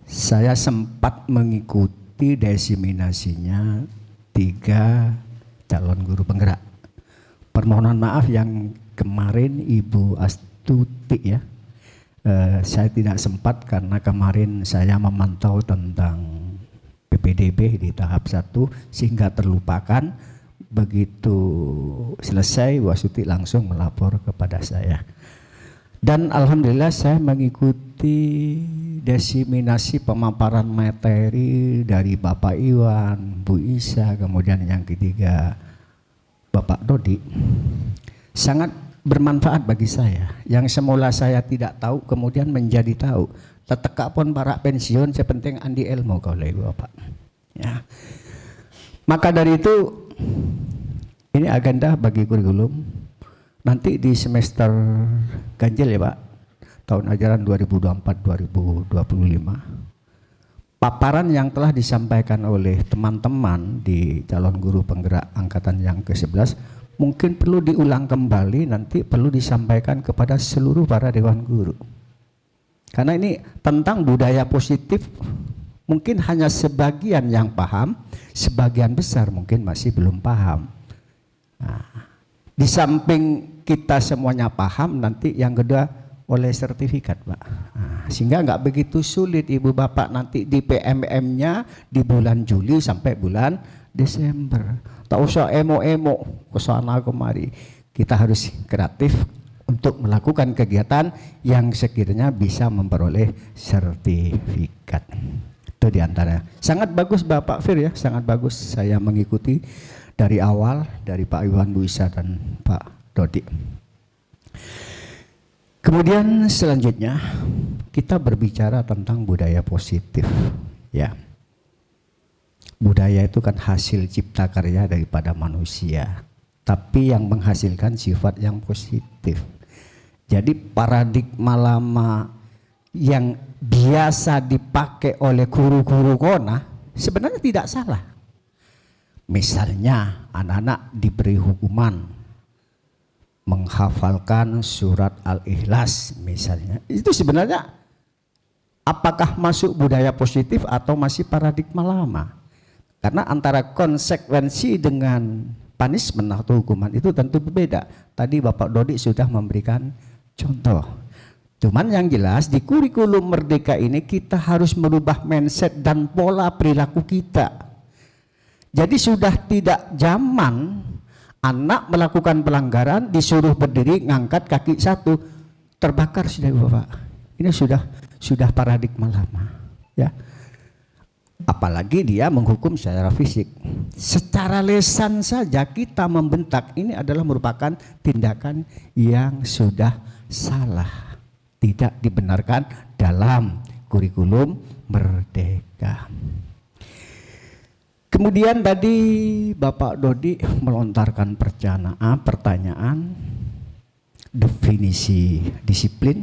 saya sempat mengikuti diseminasinya 3 calon guru penggerak. Permohonan maaf yang kemarin Ibu Astuti ya, saya tidak sempat karena kemarin saya memantau tentang PPDB di tahap 1 sehingga terlupakan. Begitu selesai Bu Astuti langsung melapor kepada saya. Dan alhamdulillah saya mengikuti diseminasi pemaparan materi dari Bapak Iwan, Bu Isa, kemudian yang ketiga Bapak Dodi. Sangat bermanfaat bagi saya. Yang semula saya tidak tahu kemudian menjadi tahu. Tetekak pun para pensiun sepenting andi ilmu kau Ibu Bapak. Ya. Maka dari itu ini agenda bagi kurikulum. Nanti di semester ganjil ya Pak, tahun ajaran 2024-2025, paparan yang telah disampaikan oleh teman-teman di calon guru penggerak angkatan yang ke-11 mungkin perlu diulang kembali, nanti perlu disampaikan kepada seluruh para dewan guru. Karena ini tentang budaya positif, mungkin hanya sebagian yang paham, sebagian besar mungkin masih belum paham. Nah, di samping kita semuanya paham, nanti yang kedua oleh sertifikat Pak. Nah, sehingga nggak begitu sulit Ibu Bapak nanti di PMM-nya di bulan Juli sampai bulan Desember. Tak usah emo-emo kesana kemari. Kita harus kreatif untuk melakukan kegiatan yang sekiranya bisa memperoleh sertifikat. Itu diantara. Sangat bagus Bapak Fir ya, sangat bagus. Saya mengikuti dari awal, dari Pak Iwan, Bu Isa, dan Pak Dodi. Kemudian selanjutnya kita berbicara tentang budaya positif. Ya, budaya itu kan hasil cipta karya daripada manusia, tapi yang menghasilkan sifat yang positif. Jadi paradigma lama yang biasa dipakai oleh guru-guru kona sebenarnya tidak salah. Misalnya anak-anak diberi hukuman menghafalkan surat Al-Ikhlas misalnya, itu sebenarnya apakah masuk budaya positif atau masih paradigma lama? Karena antara konsekuensi dengan punishment atau hukuman itu tentu berbeda. Tadi Bapak Dodi sudah memberikan contoh. Cuman yang jelas di kurikulum Merdeka ini kita harus merubah mindset dan pola perilaku kita. Jadi sudah tidak zaman anak melakukan pelanggaran disuruh berdiri ngangkat kaki satu terbakar sudah Bapak. Ini sudah paradigma lama, ya. Apalagi dia menghukum secara fisik. Secara lisan saja kita membentak, ini adalah merupakan tindakan yang sudah salah, tidak dibenarkan dalam kurikulum Merdeka. Kemudian tadi Bapak Dodi melontarkan pertanyaan definisi disiplin,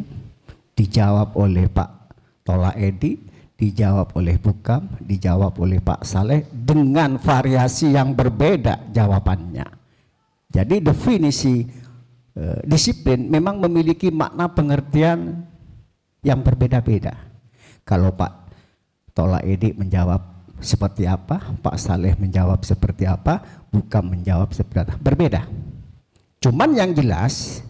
dijawab oleh Pak Tola Edi, dijawab oleh Bukam, dijawab oleh Pak Saleh dengan variasi yang berbeda jawabannya. Jadi definisi disiplin memang memiliki makna pengertian yang berbeda-beda. Kalau Pak Tola Edi menjawab seperti apa, Pak Saleh menjawab seperti apa, Bukam menjawab seperti apa, berbeda. Cuman yang jelas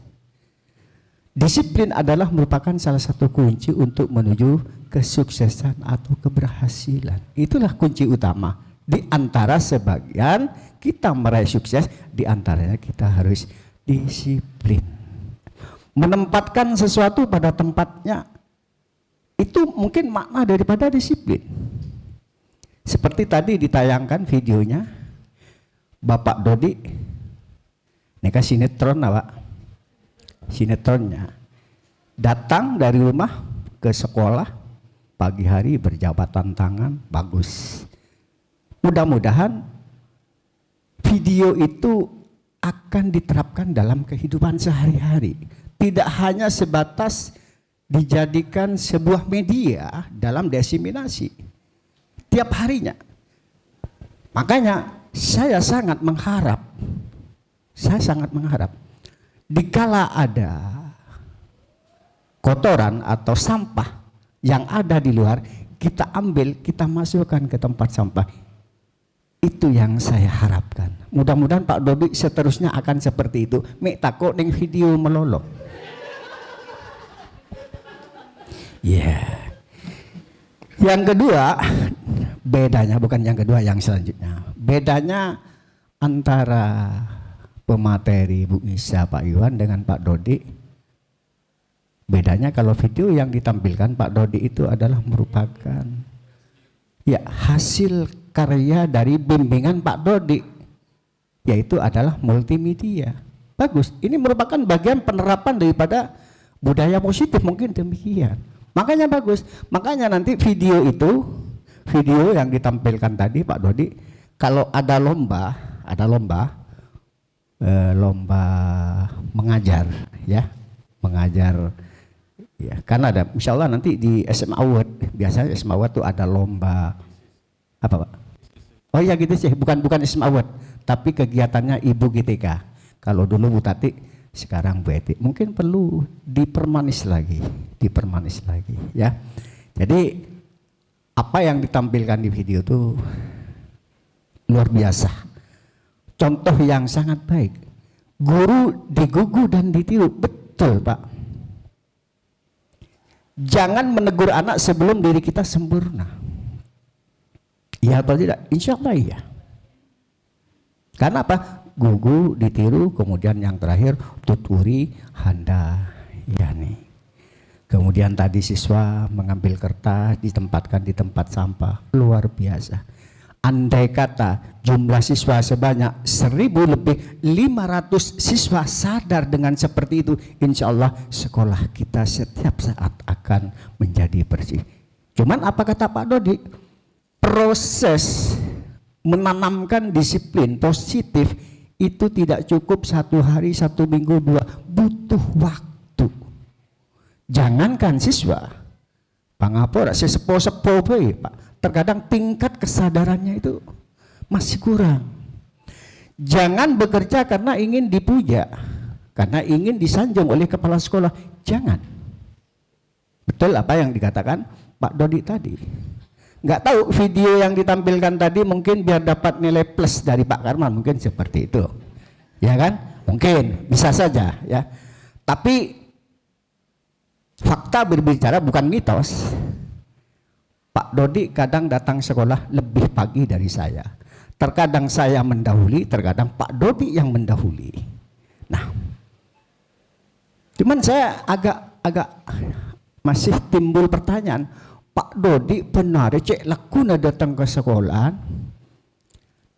disiplin adalah merupakan salah satu kunci untuk menuju kesuksesan atau keberhasilan. Itulah kunci utama. Di antara sebagian kita meraih sukses, di antaranya kita harus disiplin. Menempatkan sesuatu pada tempatnya, itu mungkin makna daripada disiplin. Seperti tadi ditayangkan videonya, Bapak Dodi, ini kan sinetron Pak. Sinetronnya datang dari rumah ke sekolah pagi hari berjabatan tangan, bagus. Mudah-mudahan video itu akan diterapkan dalam kehidupan sehari-hari, tidak hanya sebatas dijadikan sebuah media dalam diseminasi tiap harinya. Makanya saya sangat mengharap dikala ada kotoran atau sampah yang ada di luar, kita ambil, kita masukkan ke tempat sampah. Itu yang saya harapkan. Mudah-mudahan Pak Dodi seterusnya akan seperti itu. Mek takut dengan video melolok. Yeah. Yang kedua, bedanya, bukan yang kedua, yang selanjutnya. Bedanya antara pemateri Bu Isa, Pak Iwan dengan Pak Dodi, bedanya kalau video yang ditampilkan Pak Dodi itu adalah merupakan ya hasil karya dari bimbingan Pak Dodi, yaitu adalah multimedia. Bagus, ini merupakan bagian penerapan daripada budaya positif, mungkin demikian. Makanya bagus, makanya nanti video yang ditampilkan tadi Pak Dodi, kalau ada lomba mengajar, ya, mengajar, ya, kan ada, insya Allah nanti di SMA Award, biasanya SMA Award tuh ada lomba apa Pak? Oh iya gitu sih, bukan SMA Award, tapi kegiatannya Ibu GTK. Kalau dulu Bu Tati, sekarang Bu Eti, mungkin perlu dipermanis lagi, ya. Jadi apa yang ditampilkan di video itu luar biasa. Contoh yang sangat baik. Guru digugu dan ditiru, betul Pak. Jangan menegur anak sebelum diri kita sempurna. Iya atau tidak? Insya Allah iya. Karena apa? Gugu, ditiru, kemudian yang terakhir tuturi handa yani. Kemudian tadi siswa mengambil kertas ditempatkan di tempat sampah, luar biasa. Andai kata jumlah siswa sebanyak 1.000 lebih 500 siswa sadar dengan seperti itu, insya Allah sekolah kita setiap saat akan menjadi bersih. Cuman apa kata Pak Dodi? Proses menanamkan disiplin positif itu tidak cukup 1 hari, 1 minggu, 2, butuh waktu. Jangankan siswa, Pangapura sesepo-sepo bae, Pak. Terkadang tingkat kesadarannya itu masih kurang. Jangan bekerja karena ingin dipuja, karena ingin disanjung oleh kepala sekolah. Jangan. Betul apa yang dikatakan Pak Dodi tadi. Nggak tahu video yang ditampilkan tadi mungkin biar dapat nilai plus dari Pak Karman, mungkin seperti itu. Ya kan? Mungkin, bisa saja ya. Tapi fakta berbicara bukan mitos. Pak Dodi kadang datang sekolah lebih pagi dari saya. Terkadang saya mendahului, terkadang Pak Dodi yang mendahului. Nah, cuman saya agak masih timbul pertanyaan, Pak Dodi benar cek lakuna datang ke sekolah,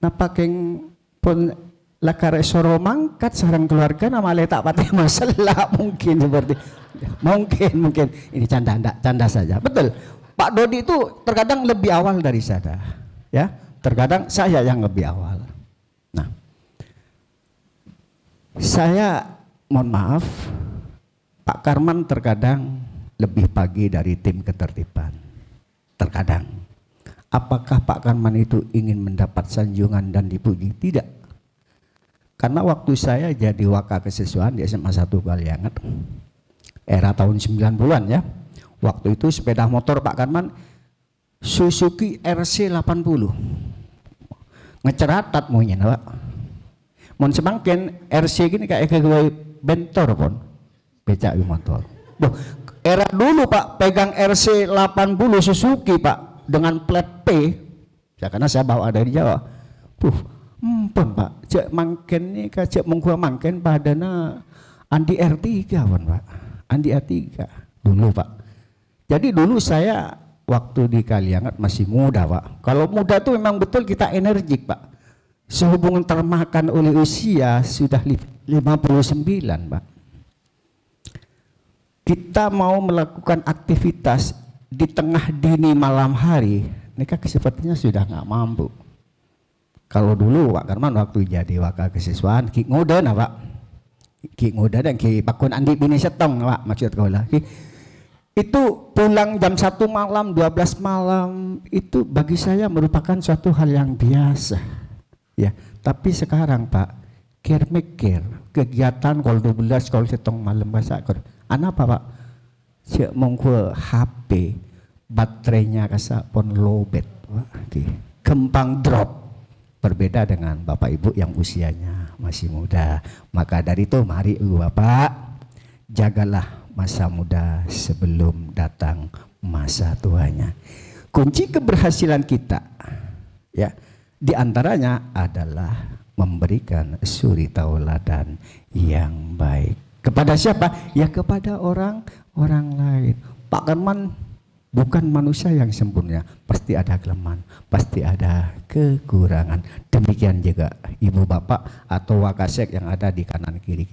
napa keng pun lakare soro mangkat sarang keluarga nama letak patih masalah mungkin seperti mungkin ini canda saja. Betul, Pak Dodi itu terkadang lebih awal dari saya, ya. Terkadang saya yang lebih awal. Nah, saya mohon maaf, Pak Karman terkadang lebih pagi dari tim ketertiban. Terkadang. Apakah Pak Karman itu ingin mendapat sanjungan dan dipuji? Tidak. Karena waktu saya jadi waka kesiswaan di SMA 1 Kalianget, era tahun 90-an ya. Waktu itu sepeda motor Pak Karman Suzuki RC 80. Ngeceratat mungkin Pak. Mon semangkin RC gini kayak gue bentor pun. Becak motor. Duh, era dulu Pak pegang RC 80 Suzuki Pak dengan plat P. Ya, karena saya bawa dari Jawa. Pun Pak, cek mangken nih cek mengkuah mangken padana Andi R3 pun Pak. Andi R3 dulu Pak. Jadi dulu saya waktu di Kalianget masih muda Pak. Kalau muda tuh memang betul kita energik Pak. Sehubungan termakan oleh usia sudah 59 Pak. Kita mau melakukan aktivitas di tengah dini malam hari, ini kan sepertinya sudah nggak mampu. Kalau dulu Pak Karman waktu jadi wakil kesiswaan, Ki Ngoda Pak, Ki Ngoda dan Ki Pakun Andi Bini Setong Pak, maksud kau lah. Itu pulang jam 1 malam, 12 malam, itu bagi saya merupakan suatu hal yang biasa. Ya, tapi sekarang Pak, mikir kegiatan kalau 12 kalau setong malam bahasa apa Pak? Cek mongko HP baterainya kasa pon lowbat Pak. Kembang drop. Berbeda dengan Bapak Ibu yang usianya masih muda. Maka dari itu mari Bapak jagalah masa muda sebelum datang masa tuanya. Kunci keberhasilan kita ya diantaranya adalah memberikan suri tauladan yang baik. Kepada siapa? Ya kepada orang lain. Pak Karman bukan manusia yang sempurna, pasti ada kelemahan, pasti ada kekurangan. Demikian juga ibu bapak atau wakasek yang ada di kanan kiri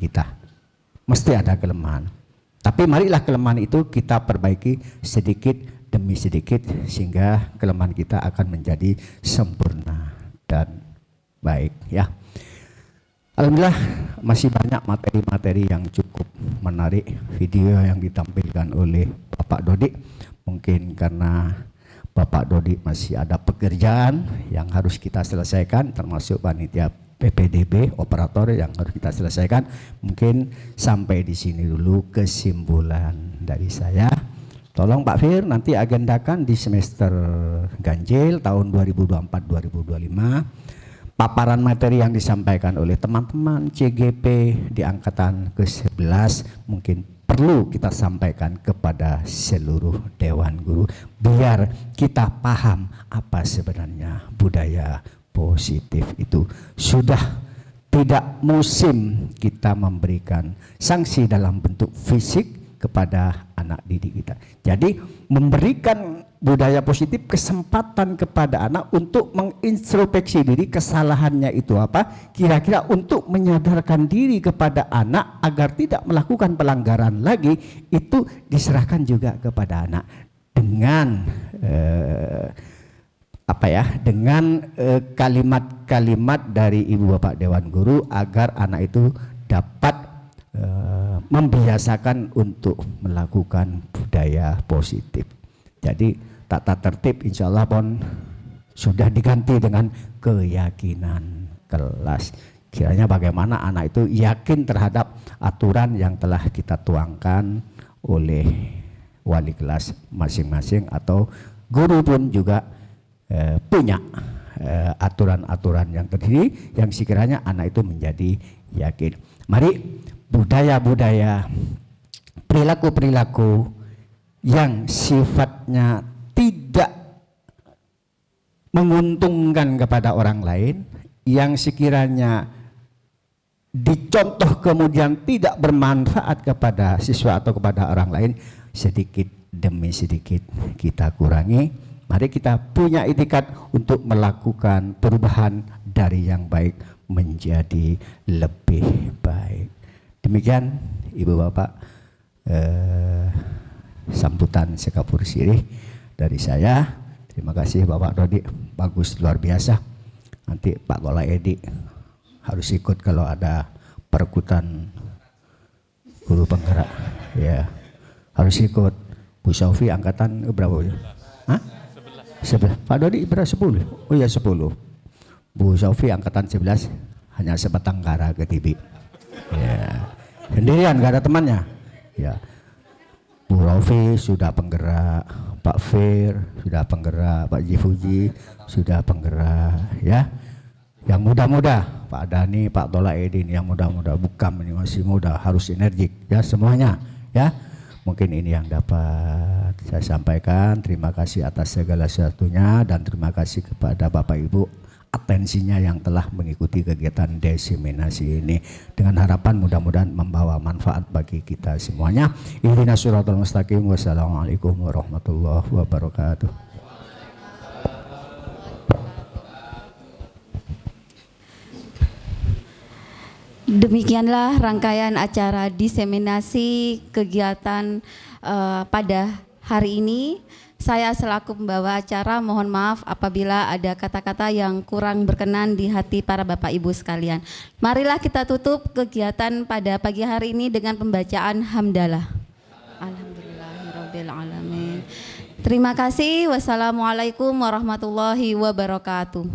kita. Mesti ada kelemahan. Tapi marilah kelemahan itu kita perbaiki sedikit demi sedikit sehingga kelemahan kita akan menjadi sempurna dan baik ya. Alhamdulillah masih banyak materi-materi yang cukup menarik, video yang ditampilkan oleh Bapak Dodi. Mungkin karena Bapak Dodi masih ada pekerjaan yang harus kita selesaikan, termasuk panitia PPDB, operator yang harus kita selesaikan. Mungkin sampai di sini dulu kesimpulan dari saya. Tolong Pak Fir nanti agendakan di semester ganjil tahun 2024-2025. Paparan materi yang disampaikan oleh teman-teman CGP di angkatan ke-11 mungkin perlu kita sampaikan kepada seluruh Dewan Guru biar kita paham apa sebenarnya budaya positif itu. Sudah tidak musim kita memberikan sanksi dalam bentuk fisik kepada anak didik kita. Jadi memberikan budaya positif kesempatan kepada anak untuk mengintrospeksi diri kesalahannya itu apa, kira-kira untuk menyadarkan diri kepada anak agar tidak melakukan pelanggaran lagi, itu diserahkan juga kepada anak dengan kalimat-kalimat dari Ibu Bapak Dewan Guru agar anak itu dapat membiasakan untuk melakukan budaya budaya positif. Jadi tata tertib insya Allah pun sudah diganti dengan keyakinan kelas. Kiranya bagaimana anak itu yakin terhadap aturan yang telah kita tuangkan oleh wali kelas masing-masing, atau guru pun juga punya aturan-aturan yang terdiri yang sekiranya anak itu menjadi yakin. Mari budaya-budaya, perilaku-perilaku yang sifatnya tidak menguntungkan kepada orang lain, yang sekiranya dicontoh kemudian tidak bermanfaat kepada siswa atau kepada orang lain, sedikit demi sedikit kita kurangi. Mari kita punya itikat untuk melakukan perubahan dari yang baik menjadi lebih baik. Demikian Ibu Bapak sambutan sekapur sirih dari saya. Terima kasih Bapak Dodi, bagus luar biasa. Nanti Pak Gola Edi harus ikut kalau ada perkutan guru penggerak, ya harus ikut. Bu Sofi angkatan berapa ya? Hah? 11. Pak Dodi berapa 10? Oh ya 10. Bu Sofi angkatan 11, hanya sebatang kara ke TV. Ya. Sendirian, gak ada temannya. Ya. Bu Rofi sudah penggerak, Pak Fir sudah penggerak, Pak Jifuji sudah penggerak, ya. Yang muda-muda, Pak Dani, Pak Tola Edin, yang muda-muda, bukan ini masih muda, harus energik, ya semuanya, ya. Mungkin ini yang dapat saya sampaikan. Terima kasih atas segala sesuatunya dan terima kasih kepada Bapak Ibu atensinya yang telah mengikuti kegiatan diseminasi ini, dengan harapan mudah-mudahan membawa manfaat bagi kita semuanya. Ihdinas siratal mustaqim. Wassalamualaikum warahmatullahi wabarakatuh. Demikianlah rangkaian acara diseminasi kegiatan pada hari ini. Saya selaku pembawa acara mohon maaf apabila ada kata-kata yang kurang berkenan di hati para Bapak Ibu sekalian. Marilah kita tutup kegiatan pada pagi hari ini dengan pembacaan hamdalah. Alhamdulillahirabbil alamin. Terima kasih. Wassalamualaikum warahmatullahi wabarakatuh.